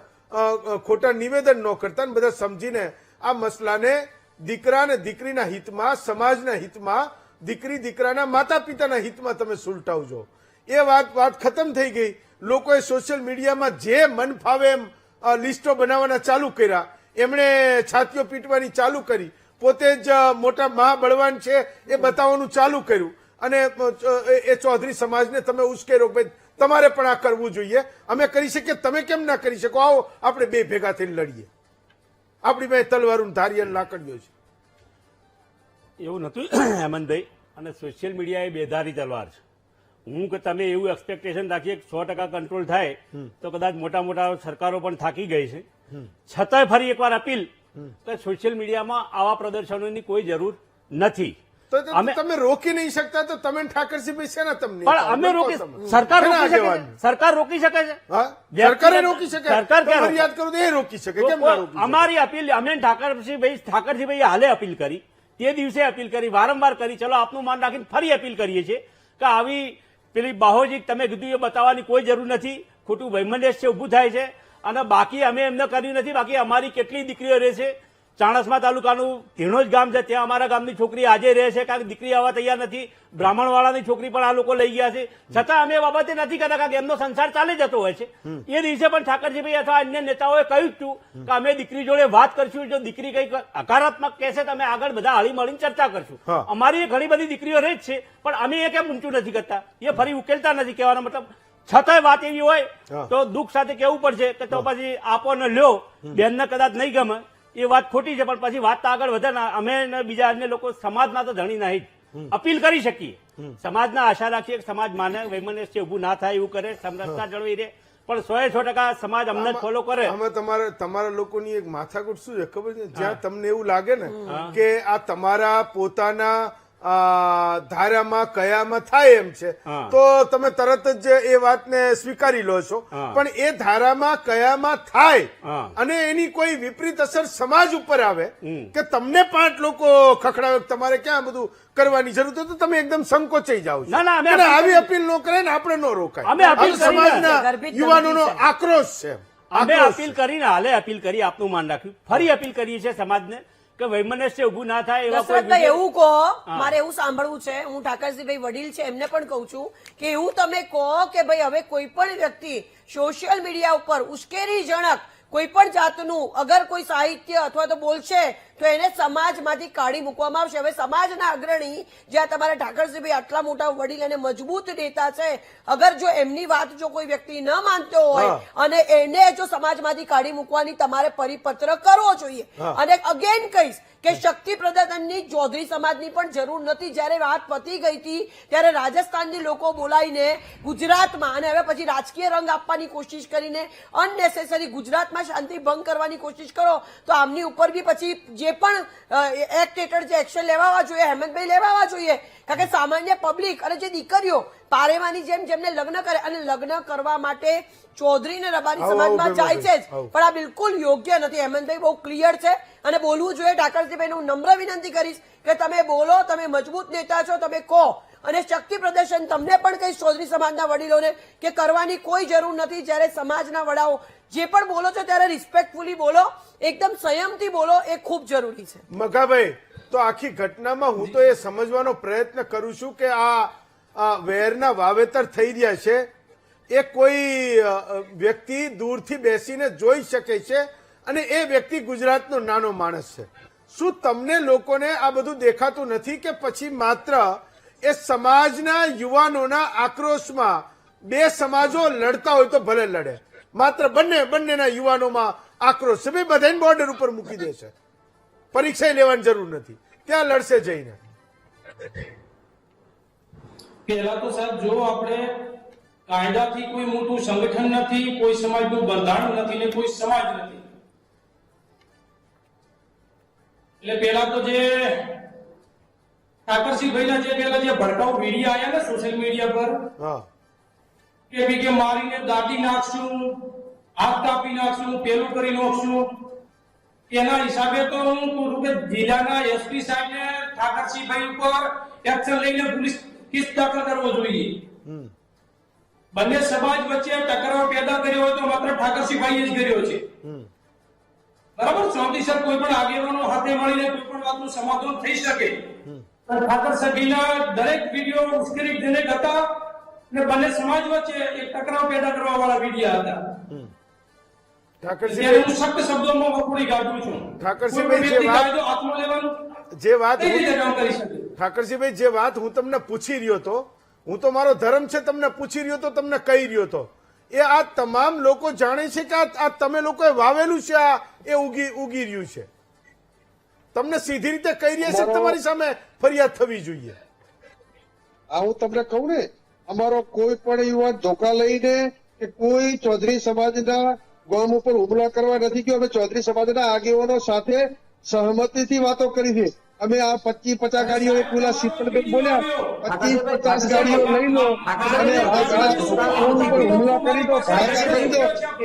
A: ખોટા નિવેદન ન કરતા, ને બધા સમજીને આ મસલાને દીકરા અને દીકરીના હિતમાં, સમાજના હિતમાં, દીકરી દીકરાના માતા પિતાના હિતમાં તમે સુલટાવજો. એ વાત ખતમ થઈ ગઈ. લોકોએ સોશિયલ મીડિયામાં જે મન ફાવે એમ લિસ્ટો બનાવવાના ચાલુ કર્યા, એમણે છાતીઓ પીટવાની ચાલુ કરી, પોતે જ મોટા મહાબળવાન છે એ બતાવવાનું ચાલુ કર્યું, અને એ ચૌધરી સમાજને તમે ઉશ્કેરો, ભાઈ તમારે પણ આ કરવું જોઈએ, અમે કરી શકીએ, તમે કેમ ના કરી શકો, આવો આપણે બે ભેગા થઈને લડીએ. આપણી પાસે તલવારું ધારિયા લાકડીઓ છે.
D: એવું નતું હેમંતભાઈ, અને સોશિયલ મીડિયા એ બેધારી તલવાર છે. હું કે તમે એવું એક્સપેક્ટેશન રાખીએ 100% કંટ્રોલ થાય તો કદાચ મોટા સરકારો પણ થાકી ગઈ છે. છતાંય ફરી એકવાર અપીલ કે સોશિયલ મીડિયામાં આવા પ્રદર્શનોની કોઈ જરૂર નથી.
A: તમે રોકી નહીં શકતા તો તમે ઠાકરસિંહભાઈ શેના તમને?
D: પણ અમે રોકી, સરકાર રોકી શકે છે? સરકાર રોકી શકે છે?
A: સરકારે રોકી શકે? સરકાર ફરિયાદ કરું તો એ રોકી શકે, કેમ ના રોકી શકે?
D: અમારી અપીલ અમે ઠાકરસિંહભાઈ હાલે અપીલ કરી, તે દિવસે અપીલ કરી, વારંવાર કરી, ચલો આપનું માન રાખીને ફરી અપીલ કરીએ છીએ કે આવી પેલી બાહોજી તમે કીધું એ બતાવવાની કોઈ જરૂર નથી. ખોટું વૈમનસ્ય ઉભું થાય છે, અને બાકી અમે એમને કર્યું નથી. બાકી અમારી કેટલી દીકરીઓ રહે છે, ચાણસ્મા તાલુકાનું ધીણોજ ગામ છે, ત્યાં અમારા ગામની છોકરી આજે રહે છે, કારણ કે દીકરી આવવા તૈયાર નથી. બ્રાહ્મણવાળાની છોકરી પણ આ લોકો લઈ ગયા છે, છતાં અમે એ બાબતે નથી કહેતા, કારણ કે એમનો સંસાર ચાલી જતો હોય છે. એ દિવસે પણ ઠાકરજીભાઈ અથવા અન્ય નેતાઓએ કહ્યું હતું કે અમે દીકરી જોડે વાત કરશું, જો દીકરી કંઈક હકારાત્મક કહેશે તો અમે આગળ બધા હળી મળીને ચર્ચા કરશું.
A: હા.
D: અમારી ઘણી બધી દીકરીઓ રહે જ છે, પણ અમે એ કેમ ઊંચું નથી કરતા, એ ફરી ઉકેલતા નથી. કહેવાનો મતલબ છતાંય વાત એવી હોય
A: હા.
D: તો દુઃખ સાથે કેવું પડશે કે તો પછી આપો ને લ્યો, બેનને કદાચ નહીં ગમે એ વાત ખોટી છે, પણ પછી વાત તો આગળ વધે ને. અમે ને બીજા અન્ય લોકો સમાજના તો ધણી નહીં જ અપીલ કરી શકીએ, સમાજના આશા રાખીએ કે સમાજ માને, વૈમનસ્ય ઉભું ના થાય એવું કરે, સમરસતા જળવાઈ રહે, પણ 100% સમાજ અમને જ ફોલો કરે.
A: આમાં તમારા લોકોની એક માથાકૂટ શું છે ખબર છે? જ્યાં તમને એવું લાગે ને કે આ તમારા પોતાના ધારામાં કયામાં થાય એમ છે,
D: હા.
A: તો તમે તરત જ એ વાતને સ્વીકારી લો છો.
D: હા.
A: પણ એ ધારામાં કયામાં થાય
D: હા.
A: અને એની કોઈ વિપરીત અસર સમાજ ઉપર આવે કે તમને 5 લોકો ખખડાવે, તમારે ક્યાં બધું કરવાની જરૂર તો તમે એકદમ સંકોચાઈ જાઓ છો.
D: ના, ના, અમે
A: અને
D: અપીલ
A: આવી અપીલ ન કરે ને આપણે ન રોકાય.
D: અમે અપીલ
A: આ સમાજના
F: ગર્ભિત
A: યુવાનોનો
F: ધમકી છે.
A: આક્રોશ છે.
D: અમે
A: આક્રોશ
D: અપીલ
A: છે.
D: કરીને હાલે અપીલ કરી, આપનું માન રાખ્યું, ફરી અપીલ કરીએ છીએ સમાજને કે વૈમનસ્ય ઉભું ના થાય એવા કોઈ
F: દશરથભાઈ
D: વિડીયો-
F: એવું કહો, મારે એવું સાંભળવું છે, હું ઠાકરસિંહભાઈ વડીલ છે એમને પણ કહું છું કે એવું તમે કહો કે ભાઈ હવે કોઈ પણ વ્યક્તિ સોશિયલ મીડિયા ઉપર ઉશ્કેરીજનક કોઈ પણ જાતનું અગર કોઈ સાહિત્ય અથવા તો બોલશે તો એને સમાજમાંથી કાઢી મૂકવામાં આવશે. હવે સમાજના અગ્રણી જ્યાં તમારા ઠાકરસિંહભાઈ આટલા મોટા વડીલ અને મજબૂત નેતા છે, અગર જો એમની વાત જો કોઈ વ્યક્તિ ન માનતો હોય અને એને જો સમાજમાંથી કાઢી મૂકવાની તમારે પરિપત્ર કરવો જોઈએ. અને અગેન કહીશ કે શક્તિ પ્રદર્શનની ચૌધરી સમાજની પણ જરૂર નથી. જયારે વાત પતી ગઈ હતી ત્યારે રાજસ્થાનની લોકો બોલાવીને ગુજરાતમાં અને હવે પછી રાજકીય રંગ આપવાની કોશિશ કરીને અનનેસેસરી ગુજરાતમાં શાંતિ ભંગ કરવાની કોશિશ કરો તો આમની ઉપર બી પછી જે પણ એક્ટ હેઠળ જે એક્શન લેવા જોઈએ હેમંતભાઈ લેવા જોઈએ. કારણ કે સામાન્ય પબ્લિક અને જે દીકરીઓ પારેવાની જેમ જેમને લગ્ન કરે અને લગ્ન કરવા માટે ચૌધરી ને રબારી સમાજમાં જાય છે જ, પણ આ બિલકુલ યોગ્ય નથી. હેમંતભાઈ બહુ ક્લિયર છે અને બોલવું જોઈએ. ઠાકરસિંહભાઈને હું નમ્ર વિનંતી કરીશ કે તમે બોલો, તમે મજબૂત નેતા છો, તમે કહો. અને શક્તિ પ્રદર્શન તમને પણ કહીશ ચૌધરી સમાજના વડીલોને કે કરવાની કોઈ જરૂર નથી. જ્યારે સમાજના વડાઓ જે પણ બોલો છો ત્યારે રિસ્પેક્ટફુલી બોલો, એકદમ સંયમથી બોલો, એ ખૂબ જરૂરી છે.
A: મગાભાઈ, તો આખી ઘટનામાં હું તો એ સમજવાનો પ્રયત્ન કરું છું કે આ વેરના વાવેતર થઈ રહ્યા છે એ કોઈ વ્યક્તિ દૂરથી બેસીને જોઈ શકે છે અને એ વ્યક્તિ ગુજરાતનો નાનો માણસ છે. શું તમને લોકોને આ બધું દેખાતું નથી કે પછી માત્ર એ સમાજના યુવાનોના આક્રોશમાં બે સમાજો લડતા હોય તો ભલે લડે, માત્ર બંનેના યુવાનોમાં આક્રોશ છે, બધાને બોર્ડર ઉપર મૂકી દે છે, પરીક્ષા લેવાની જરૂર નથી, ત્યાં લડશે જઈને.
G: પહેલા તો સાહેબ જો આપણે કાયદાથી કોઈ મોટું સંગઠન નથી, કોઈ સમાજનું બંધારણ નથી ને કોઈ સમાજ નથી. એટલે પહેલા તો જે ઠાકરસિંહભાઈના જે પહેલા જે ભડકાઉ વિડીયો આવ્યા ને સોશિયલ મીડિયા પર
A: હા,
G: કે બીકે મારીને દાટી નાખશું, હાથ કાપી નાખશું, પેલું કરી નાખશું, એના હિસાબે તો હું કહું કે જિલ્લાના એસપી સાહેબને ઠાકરસિંહભાઈ ઉપર એક્શન લઈને પોલીસ કેસ દાખલ કરવો જોઈએ. બંને સમાજ વચ્ચે ટકરાવ પેદા કર્યો હોય તો માત્ર ઠાકરસિંહભાઈએ જ કર્યો છે. બરાબર, ચોકીસર કોઈ પણ આગેવાનો હાથે મળીને કોઈ પણ વાતનું સમાધાન થઈ શકે. પણ ઠાકરસિંહભાઈના દરેક વિડીયો ઉશ્કેરણીજનક હતા અને બંને સમાજ વચ્ચે એક ટકરાવ પેદા કરવા વાળા વિડીયો હતા.
A: ઠાકરસિંહભાઈ,
G: હું સખ્ત શબ્દોમાં વખોડી કાઢું છું.
A: ઠાકરસિંહભાઈ,
G: કોઈ પણ વ્યક્તિ કાયદો હાથમાં લેવાનું
A: જે વાત
G: કઈ રીતે કામ કરી શકે?
A: ઠાકરસિંહભાઈ, જે વાત હું તમને પૂછી રહ્યો હતો, હું તો મારો ધર્મ છે તમને પૂછી રહ્યો તો, તમને કહી રહ્યો હતો, એ આ તમામ લોકો જાણે છે કે આ તમે લોકોએ વાવેલું છે, આ એ ઉગી રહ્યું છે. તમને સીધી રીતે કહી રહ્યા છે કે તમારી સામે ફરિયાદ થવી જોઈએ.
C: આ હું તમને કહું ને, અમારો કોઈ પણ યુવાન ધોકા લઈને કે કોઈ ચૌધરી સમાજના ગામ ઉપર હુમલા કરવા નથી ગયો. અમે ચૌધરી સમાજના આગેવાનો સાથે સહમતીથી વાતો કરી છે. અમે આ 25-50 ગાડીઓ પેલા શીતળબેન બોલ્યા 25-50 ગાડીઓ લઈ લો અને હુમલા કરી દો, ભાગા કરી દો,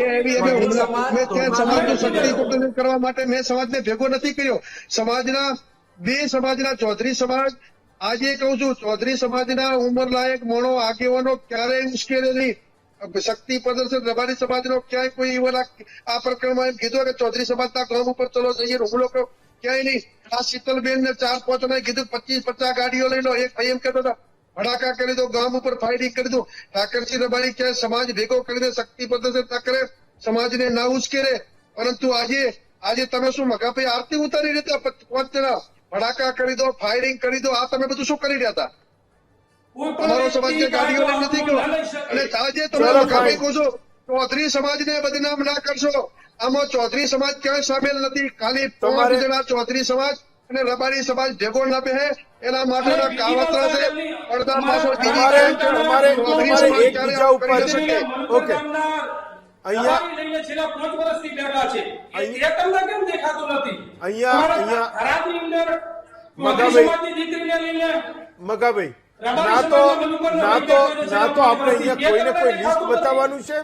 C: એવી અમે હુમલા મેં ત્યાં સમાજનું શક્તિકરણ કરવા માટે મેં સમાજને ભેગો નથી કર્યો. સમાજના બે સમાજના ચૌધરી સમાજ, આજે કહું છું ચૌધરી સમાજના ઉંમરલાયક મોણો આગેવાનો ક્યારેય ઉશ્કેરે નહીં. શક્તિ પ્રદર્શન રબારી સમાજનો ક્યાંય કોઈ આ પ્રકરણમાં એમ કીધું કે ચૌધરી સમાજના ગામ ઉપર ચલો જઈએ હુમલો કરો, ક્યાંય નહીં. આ શીતલબેન ને 4-5 જણાએ કીધું 25-50 ગાડીઓ લઈ લો. એક ભાઈ એમ કહેતો હતા ભડાકા કરી દો, ગામ ઉપર ફાયરિંગ કરી દો. ઠાકરસિંહ રબારી ક્યાંય સમાજ ભેગો કરીને શક્તિ પ્રદર્શન ન કરે, સમાજને ના ઉશ્કેરે. પરંતુ આજે તમે શું મગાભાઈ આરતી ઉતારી રહ્યા હતા? 5 જણા ભડાકા કરી દો, ફાયરિંગ કરી દો. આ તમે બધું શું કરી રહ્યા હતા? તમારો સમાજ જે ગાડીઓ લઈને નથી ગયો. અને આજે તમે મગાભાઈ કહો છો ચૌધરી સમાજને બદનામ ના કરશો. આમાં ચૌધરી સમાજ ક્યાંય સામેલ નથી. ખાલી 5 જણા ચૌધરી સમાજ અને રબારી સમાજ ભેગો ના બેહે એના માટેના કાવતરા છે. પડદા પાછળ બીજી
A: તમારે
C: ચૌધરી સમાજ
A: એકબીજા ઉપર
C: કરી શકે.
A: ઓકે અહીંયા
G: લઈને છેલ્લા 5 વર્ષથી બેઠા છે. એ તમને કેમ દેખાતું નથી?
A: અહીંયા
G: ખરાબની અંદર
A: મગાભાઈ.
G: સમાજની દીકરીને લઈને
A: મગાભાઈ ના તો આપણે અહીંયા કોઈને કોઈ લિસ્ટ બતાવવાનું છે,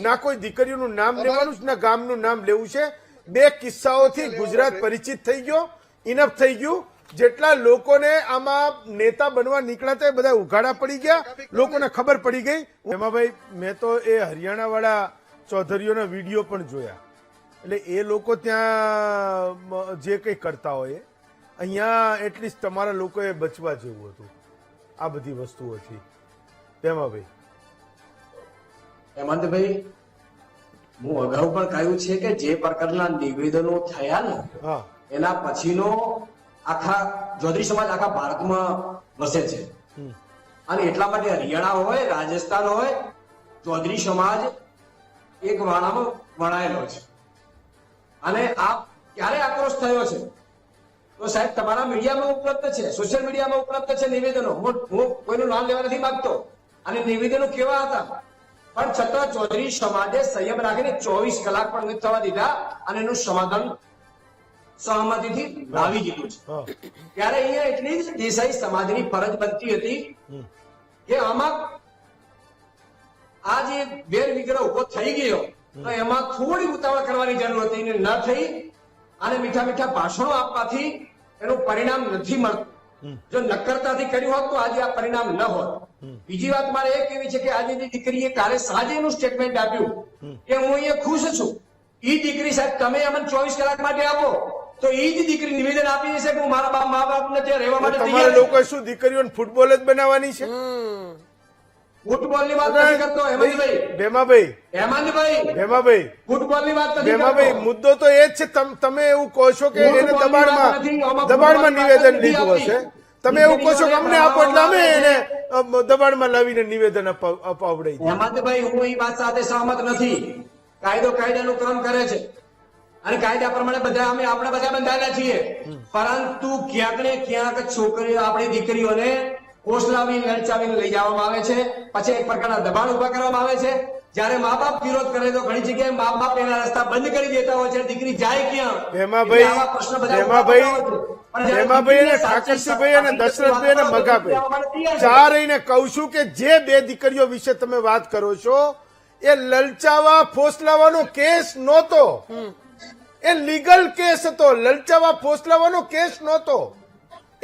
A: ના કોઈ દીકરીઓનું નામ લેવાનું છે, ના ગામનું નામ લેવું છે. 2 કિસ્સાઓથી ગુજરાત પરિચિત થઈ ગયો, ઇનફ થઈ ગયું. જેટલા લોકોને આમાં નેતા બનવા નીકળ્યા હતા એ બધા ઉઘાડા પડી ગયા, લોકોને ખબર પડી ગઈ. હેમાભાઈ, મેં તો એ હરિયાણા વાળા ચૌધરીઓના વિડીયો પણ જોયા. એટલે એ લોકો ત્યાં જે કંઈ કરતા હોય અહીંયા એટલીસ્ટ તમારા લોકોએ બચવા જેવું હતું આ બધી વસ્તુઓથી. હેમાભાઈ,
E: હેમંતભાઈ, હું અગાઉ પણ કહ્યું છે કે જે પ્રકારના નિવેદનો થયા ને
A: હા
E: એના પછીનો આખા ચૌધરી સમાજ આખા ભારતમાં વસે છે. અને એટલા માટે હરિયાણા હોય, રાજસ્થાન હોય, ચૌધરી સમાજ એક વાળામાં વણાયેલો છે. અને આ ક્યારે આક્રોશ થયો છે તો સાહેબ તમારા મીડિયામાં ઉપલબ્ધ છે, સોશિયલ મીડિયામાં ઉપલબ્ધ છે નિવેદનો. હું કોઈનું નામ લેવા નથી માંગતો. અને નિવેદનો કેવા હતા, પણ છતાં ચૌધરી સમાજે સંયમ રાખીને 24 કલાક પણ નથી થવા દીધા અને એનું સમાધાન સહમતિથી લાવી દીધું છે. ત્યારે અહીંયા એટલી જ દેસાઈ સમાજની ફરજ બનતી હતી કે આમાં આ જે વેર વિગ્રહ ઉભો થઈ ગયો તો એમાં થોડી ઉતાવળ કરવાની જરૂર હતી, એને ન થઈ. અને મીઠા મીઠા ભાષણો આપવાથી એનું પરિણામ નથી મળતું. જો નક્કરતાથી કર્યું હોત તો આજે આ પરિણામ ન હોત. બીજી વાત મારે એ કહેવી છે કે આજે જે દીકરીએ કાલે સાંજે એનું સ્ટેટમેન્ટ આપ્યું કે હું અહીંયા ખુશ છું. એ દીકરી સાહેબ તમે અમને 24 કલાક માટે આપો તો એ જ દીકરી નિવેદન આપી દેશે કે હું મારા મા બાપને ત્યાં રહેવા માટે
A: તમારા
E: તૈયાર છું.
A: લોકો શું દીકરીઓને ફૂટબોલ જ બનાવવાની છે?
E: ફૂટબોલની વાત નથી કરતો હેમંતભાઈ.
A: ભેમાભાઈ,
E: ફૂટબોલની વાત નથી
A: ભેમાભાઈ,
E: કરતો.
A: મુદ્દો તો એ જ છે. તમે એવું કહો છો કે એને દબાણમાં નિવેદન લીધું હશે. તમે એવું કહો છો કે અમને આપો એટલે અમે એને દબાણમાં લાવીને નિવેદન અપાવડાવી.
E: હેમંતભાઈ, હું એ વાત સાથે સહમત નથી. કાયદો કાયદાનું કામ કરે છે અને કાયદા પ્રમાણે બધા આપણે બધા બંધાયેલા છીએ. પરંતુ ક્યાંક ને ક્યાંક છોકરીઓ, આપણી દીકરીઓને કોસલાવી લલચાવીને લઈ જવામાં આવે છે. પછી એક પ્રકારના દબાણ ઉભા કરવામાં આવે છે. જયારે મા બાપ વિરોધ કરે તો ઘણી જગ્યાએ મા બાપ એના રસ્તા બંધ કરી દેતા હોય છે. દીકરી જાય ક્યાં?
A: ભેમાભાઈ,
E: આવા પ્રશ્ન બધા ઉભા થતા હોય છે. પણ જ્યારે
A: ભેમાભાઈ અને
E: દીકરીને
A: ઠાકરસિંહભાઈ અને
E: સાચી
A: દશરથભાઈ અને
E: વાત
A: મગાભાઈ
E: કરવા માટે તૈયાર છે.
A: ચારેયને કહું છું કે જે 2 દીકરીઓ વિશે તમે વાત કરો છો એ લલચાવા ફોસલાવાનો કેસ નહોતો. એ લીગલ કેસ હતો. લલચાવા ફોસલાવાનો કેસ નહોતો.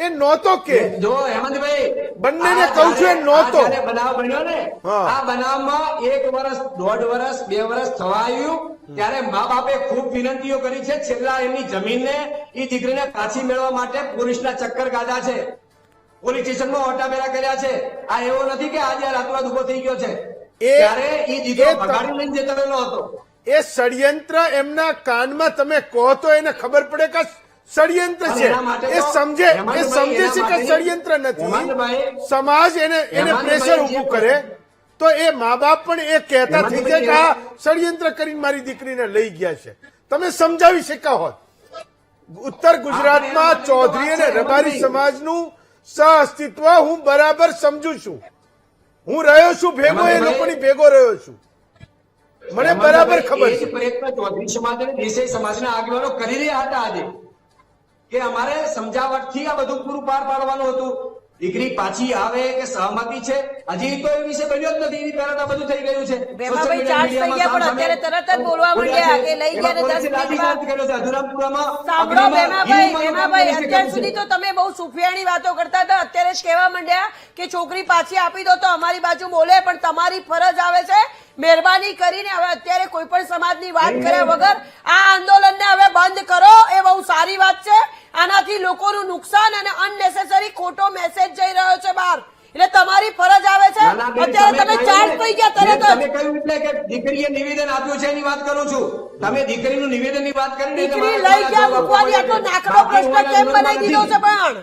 A: એ નહોતો કે
E: જો હેમંતભાઈ,
A: બંનેને કહું છું એ નહોતો.
E: આ જ્યારે બનાવ બન્યો ને,
A: હા.
E: આ બનાવમાં 1 વર્ષ, 1.5 વર્ષ, 2 વર્ષ થવા આવ્યું ત્યારે મા બાપે ખૂબ વિનંતીઓ કરી છે. છેલ્લા એમની જમીનને એ દીકરીને પાછી મેળવવા માટે પોલીસના ચક્કર કાઢ્યા છે, પોલીસ સ્ટેશનમાં ઓટામેરા કર્યા છે. આ એવો નથી કે આજે રાતોરાત ઉભો થઈ ગયો છે. ત્યારે એ દીકરો ભગાડી લઈને જતો રહેલો હતો.
A: એ ષડયંત્ર એમના કાનમાં તમે કહો તો એને ખબર પડે કે ષડયંત્ર છે. એ સમજે છે કે ષડયંત્ર નથી. સમાજ એને પ્રેશર ઉભું કરે તો એ મા બાપ પણ એ કહેતા થઈ જાય કે આ ષડયંત્ર કરીને મારી દીકરીને લઈ ગયા છે. તમે સમજાવી શક્યા હોત. ઉત્તર ગુજરાતમાં ચૌધરી અને રબારી સમાજનું સહઅસ્તિત્વ હું બરાબર સમજુ છું. હું રહ્યો છું ભેગો, એ લોકોની ભેગો રહ્યો છું. મને બરાબર ખબર છે.
E: પ્રયત્ન ચૌધરી સમાજ અને દેસાઈ સમાજના આગેવાનો કરી રહ્યા હતા આજે કે અમારે સમજાવટથી આ બધું પૂરું પાર પાડવાનું હતું. દીકરી પાછી આવે કે સહમતિ છે હજી તો એ વિશે બન્યો જ નથી. એની પહેલા તો બધું થઈ ગયું છે.
F: ભેમાભાઈ ચાર્જ થઈ ગયા પણ અત્યારે તરત જ બોલવા માંડ્યા કે લઈ ગયા ને 10 મિનિટમાં. સાંભળો ભેમાભાઈ, અત્યાર સુધી તો તમે બહુ સુફિયાણી વાતો કરતા હતા. અત્યારે જ કહેવા માંડ્યા કે છોકરી પાછી આપી દો તો અમારી બાજુ બોલે. પણ તમારી ફરજ આવે છે મહેરબાની કરીને હવે અત્યારે કોઈ પણ સમાજની વાત કર્યા વગર આ આંદોલનને હવે બંધ કરો, એ બહુ સારી વાત છે. આનાથી લોકોનું નુકસાન અને અનનેસેસરી ખોટો મેસેજ જઈ રહ્યો છે બહાર, એટલે તમારી ફરજ આવે છે.
E: ના, ના, બેન,
F: અત્યારે તમે
E: કહ્યું
F: ચાર્જ
E: ને,
F: થઈ ગયા તરત
E: તમે
F: જ.
E: કહ્યું એટલે કે દીકરીએ નિવેદન આપ્યું છે એની વાત કરું છું. તમે દીકરીનું નિવેદનની વાત કરીને એટલે
F: દીકરી
E: મારે
F: લઈ ગયા મૂકવાની આટલો નાકનો પ્રશ્ન કેમ બનાવી દીધો છે? પણ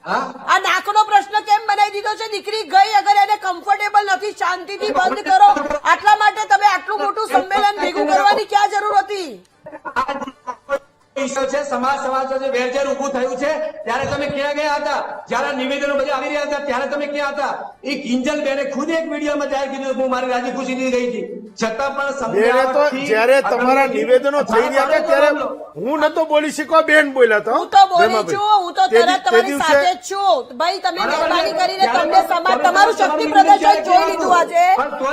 E: હા
F: આ નાકનો પ્રશ્ન કેમ બનાવી દીધો છે? દીકરી ગઈ, અગર એને કમ્ફર્ટેબલ નથી, શાંતિથી બંધ કરો. આટલા માટે તમે આટલું મોટું સંમેલન ભેગું કરવાની ક્યાં જરૂર હતી?
E: વિષય છે સમાજ જે વેરઝેર ઉભું થયું છે ત્યારે તમે ક્યાં ગયા હતા? જયારે નિવેદનો બધા આવી રહ્યા હતા ત્યારે તમે ક્યાં હતા? એ કિંજલ બેને ખુદ એક વિડીયોમાં જાહેર કીધું હું મારી રાજી ખુશીથી ગઈ હતી, છતાં પણ
A: બેને તો જ્યારે તમારા નિવેદનો થઈ રહ્યા હતા ત્યારે હું નતો બોલી શકવા, બેન બોલ્યા હતા.
F: હું તો બોલી
A: ભેમાભાઈ.
F: છું, હું તો
A: તે
F: તરત તમારી
A: દિવસે
F: સાથે જ છું. ભાઈ તમે મહેરબાની કરીને તમને સમાજ તમારું શક્તિ પ્રદર્શન જોઈ લીધું આજે.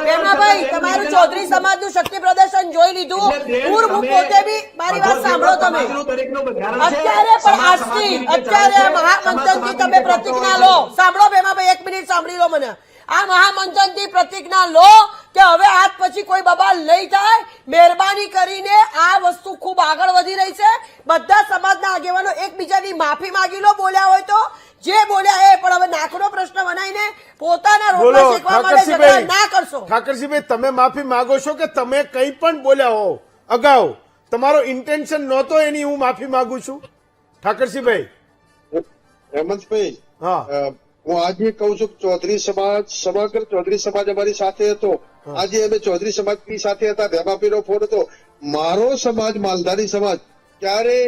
F: ભેમાભાઈ તમારું ચૌધરી સમાજનું શક્તિ પ્રદર્શન જોઈ લીધું. પૂર્વ હું પોતે બી મારી વાત સાંભળો તમે. અત્યારે પણ આજથી અત્યારે આ મહામંથનથી તમે પ્રતિજ્ઞા લો. સાંભળો ભેમાભાઈ, 1 મિનિટ સાંભળી લો મને. આ મહામંથનથી પ્રતિજ્ઞા લો કે હવે આજ પછી કોઈ બબાલ નહીં થાય. મહેરબાની કરીને આ વસ્તુ ખૂબ આગળ વધી રહી છે. બધા સમાજના આગેવાનો એકબીજાની માફી માંગી લો, બોલ્યા હોય તો. જે બોલ્યા એ, પણ હવે નાકનો પ્રશ્ન બનાવીને પોતાના રોટલા
A: બોલો
F: શેકવા માટે ઝઘડા
A: ઠાકરસિંહભાઈ.
F: ના કરશો.
A: ઠાકરસિંહભાઈ, તમે માફી માંગો છો કે તમે કંઈ પણ બોલ્યા હો અગાઉ, તમારો ઇન્ટેન્શન નહોતો એની હું માફી માંગુ છું? ઠાકરસિંહભાઈ.
C: હેમંતભાઈ,
A: હા,
C: હું આજે કહું છું કે ચૌધરી સમાજ, સમગ્ર ચૌધરી સમાજ અમારી સાથે હતો. આજે અમે ચૌધરી સમાજની સાથે હતા. ભેમાભાઈનો ફોન હતો. મારો સમાજ, માલધારી સમાજ, ક્યારે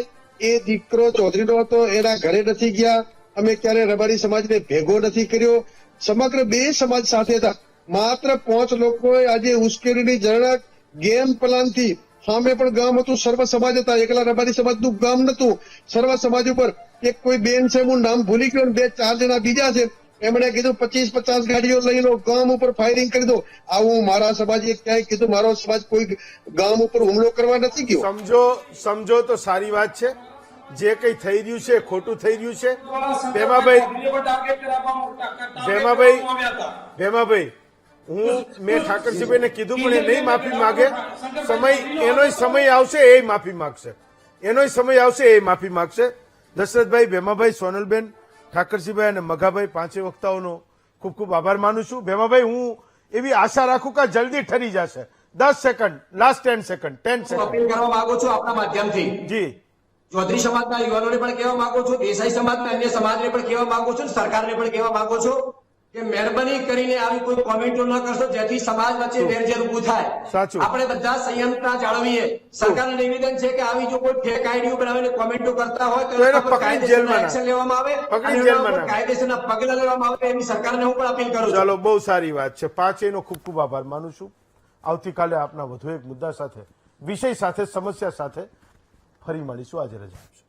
C: એ દીકરો ચૌધરીનો હતો એના ઘરે નથી ગયા. અમે ક્યારે રબારી સમાજને ભેગો નથી કર્યો. સમગ્ર 2 સમાજ સાથે હતા. માત્ર 5 લોકોએ આજે ઉશ્કેરીની ઝરણક ગેમ પ્લાનથી, સામે પણ ગામ હતું, સર્વ સમાજ હતા, એકલા રબારી સમાજનું ગામ નતું. સર્વ સમાજ ઉપર એક કોઈ બેન છે, હું નામ ભૂલી ગયો, 2-4 જણા બીજા છે, એમણે કીધું 25-50 ગાડીઓ લઈ લો, ગામ ઉપર ફાયરિંગ કરી દો. આવું મારા સમાજે ક્યાંય કીધું? મારો સમાજ કોઈ ગામ ઉપર હુમલો કરવા નથી ગયો.
A: સમજો તો સારી વાત છે. જે કંઈ થઈ રહ્યું છે ખોટું થઈ રહ્યું છે. ભેમાભાઈ, મેં ઠાકરસિંહભાઈને કીધું પણ એ નહીં માફી માગે. એનોય સમય આવશે, એ માફી માગશે. એનોય સમય આવશે, એ માફી માગશે. દશરથભાઈ, ભેમાભાઈ, સોનલબેન, ઠાકરસિંહભાઈ અને મઘાભાઈ, 5 વક્તાઓનો ખૂબ ખૂબ આભાર માનું છું. ભેમાભાઈ, હું એવી આશા રાખું કે જલ્દી ઠરી જશે. 10 second, last 10 second. 10 second
E: appeal કરવા માંગુ છું આપના માધ્યમથી.
A: જી.
E: ચૌધરી સમાજના યુવાનોને પણ કહેવા માંગુ છું, દેસાઈ સમાજના અન્ય સમાજને પણ કહેવા માંગુ છું, સરકારને પણ કહેવા માંગુ છું કે મહેરબાની કરીને આવી કોઈ કોમેન્ટો ન કરશો જેથી સમાજ વચ્ચે વેરઝેર ઉભું થાય.
A: સાચું.
E: આપણે બધા સંયમતા જાળવીએ. સરકારનું નિવેદન છે કે આવી જો કોઈ ફેક આઈડીઓ બનાવીને કોમેન્ટો કરતા હોય તો
A: એને
E: એના પર
A: પકડી જેલમાં
E: કાયદેસરના એક્શન લેવામાં આવે,
A: પકડી
E: અને એના
A: જેલમાં
E: ઉપર
A: નાખે.
E: કાયદેસરના પગલાં લેવામાં આવે એવી સરકારને હું પણ અપીલ કરું છું.
A: ચાલો, બહુ સારી વાત છે. 5 નો ખૂબ ખૂબ આભાર માનું છું. આવતીકાલે આપના વધુ એક મુદ્દા સાથે, વિષય સાથે, સમસ્યા સાથે ફરી મળીશું. આજે રજા આપશો.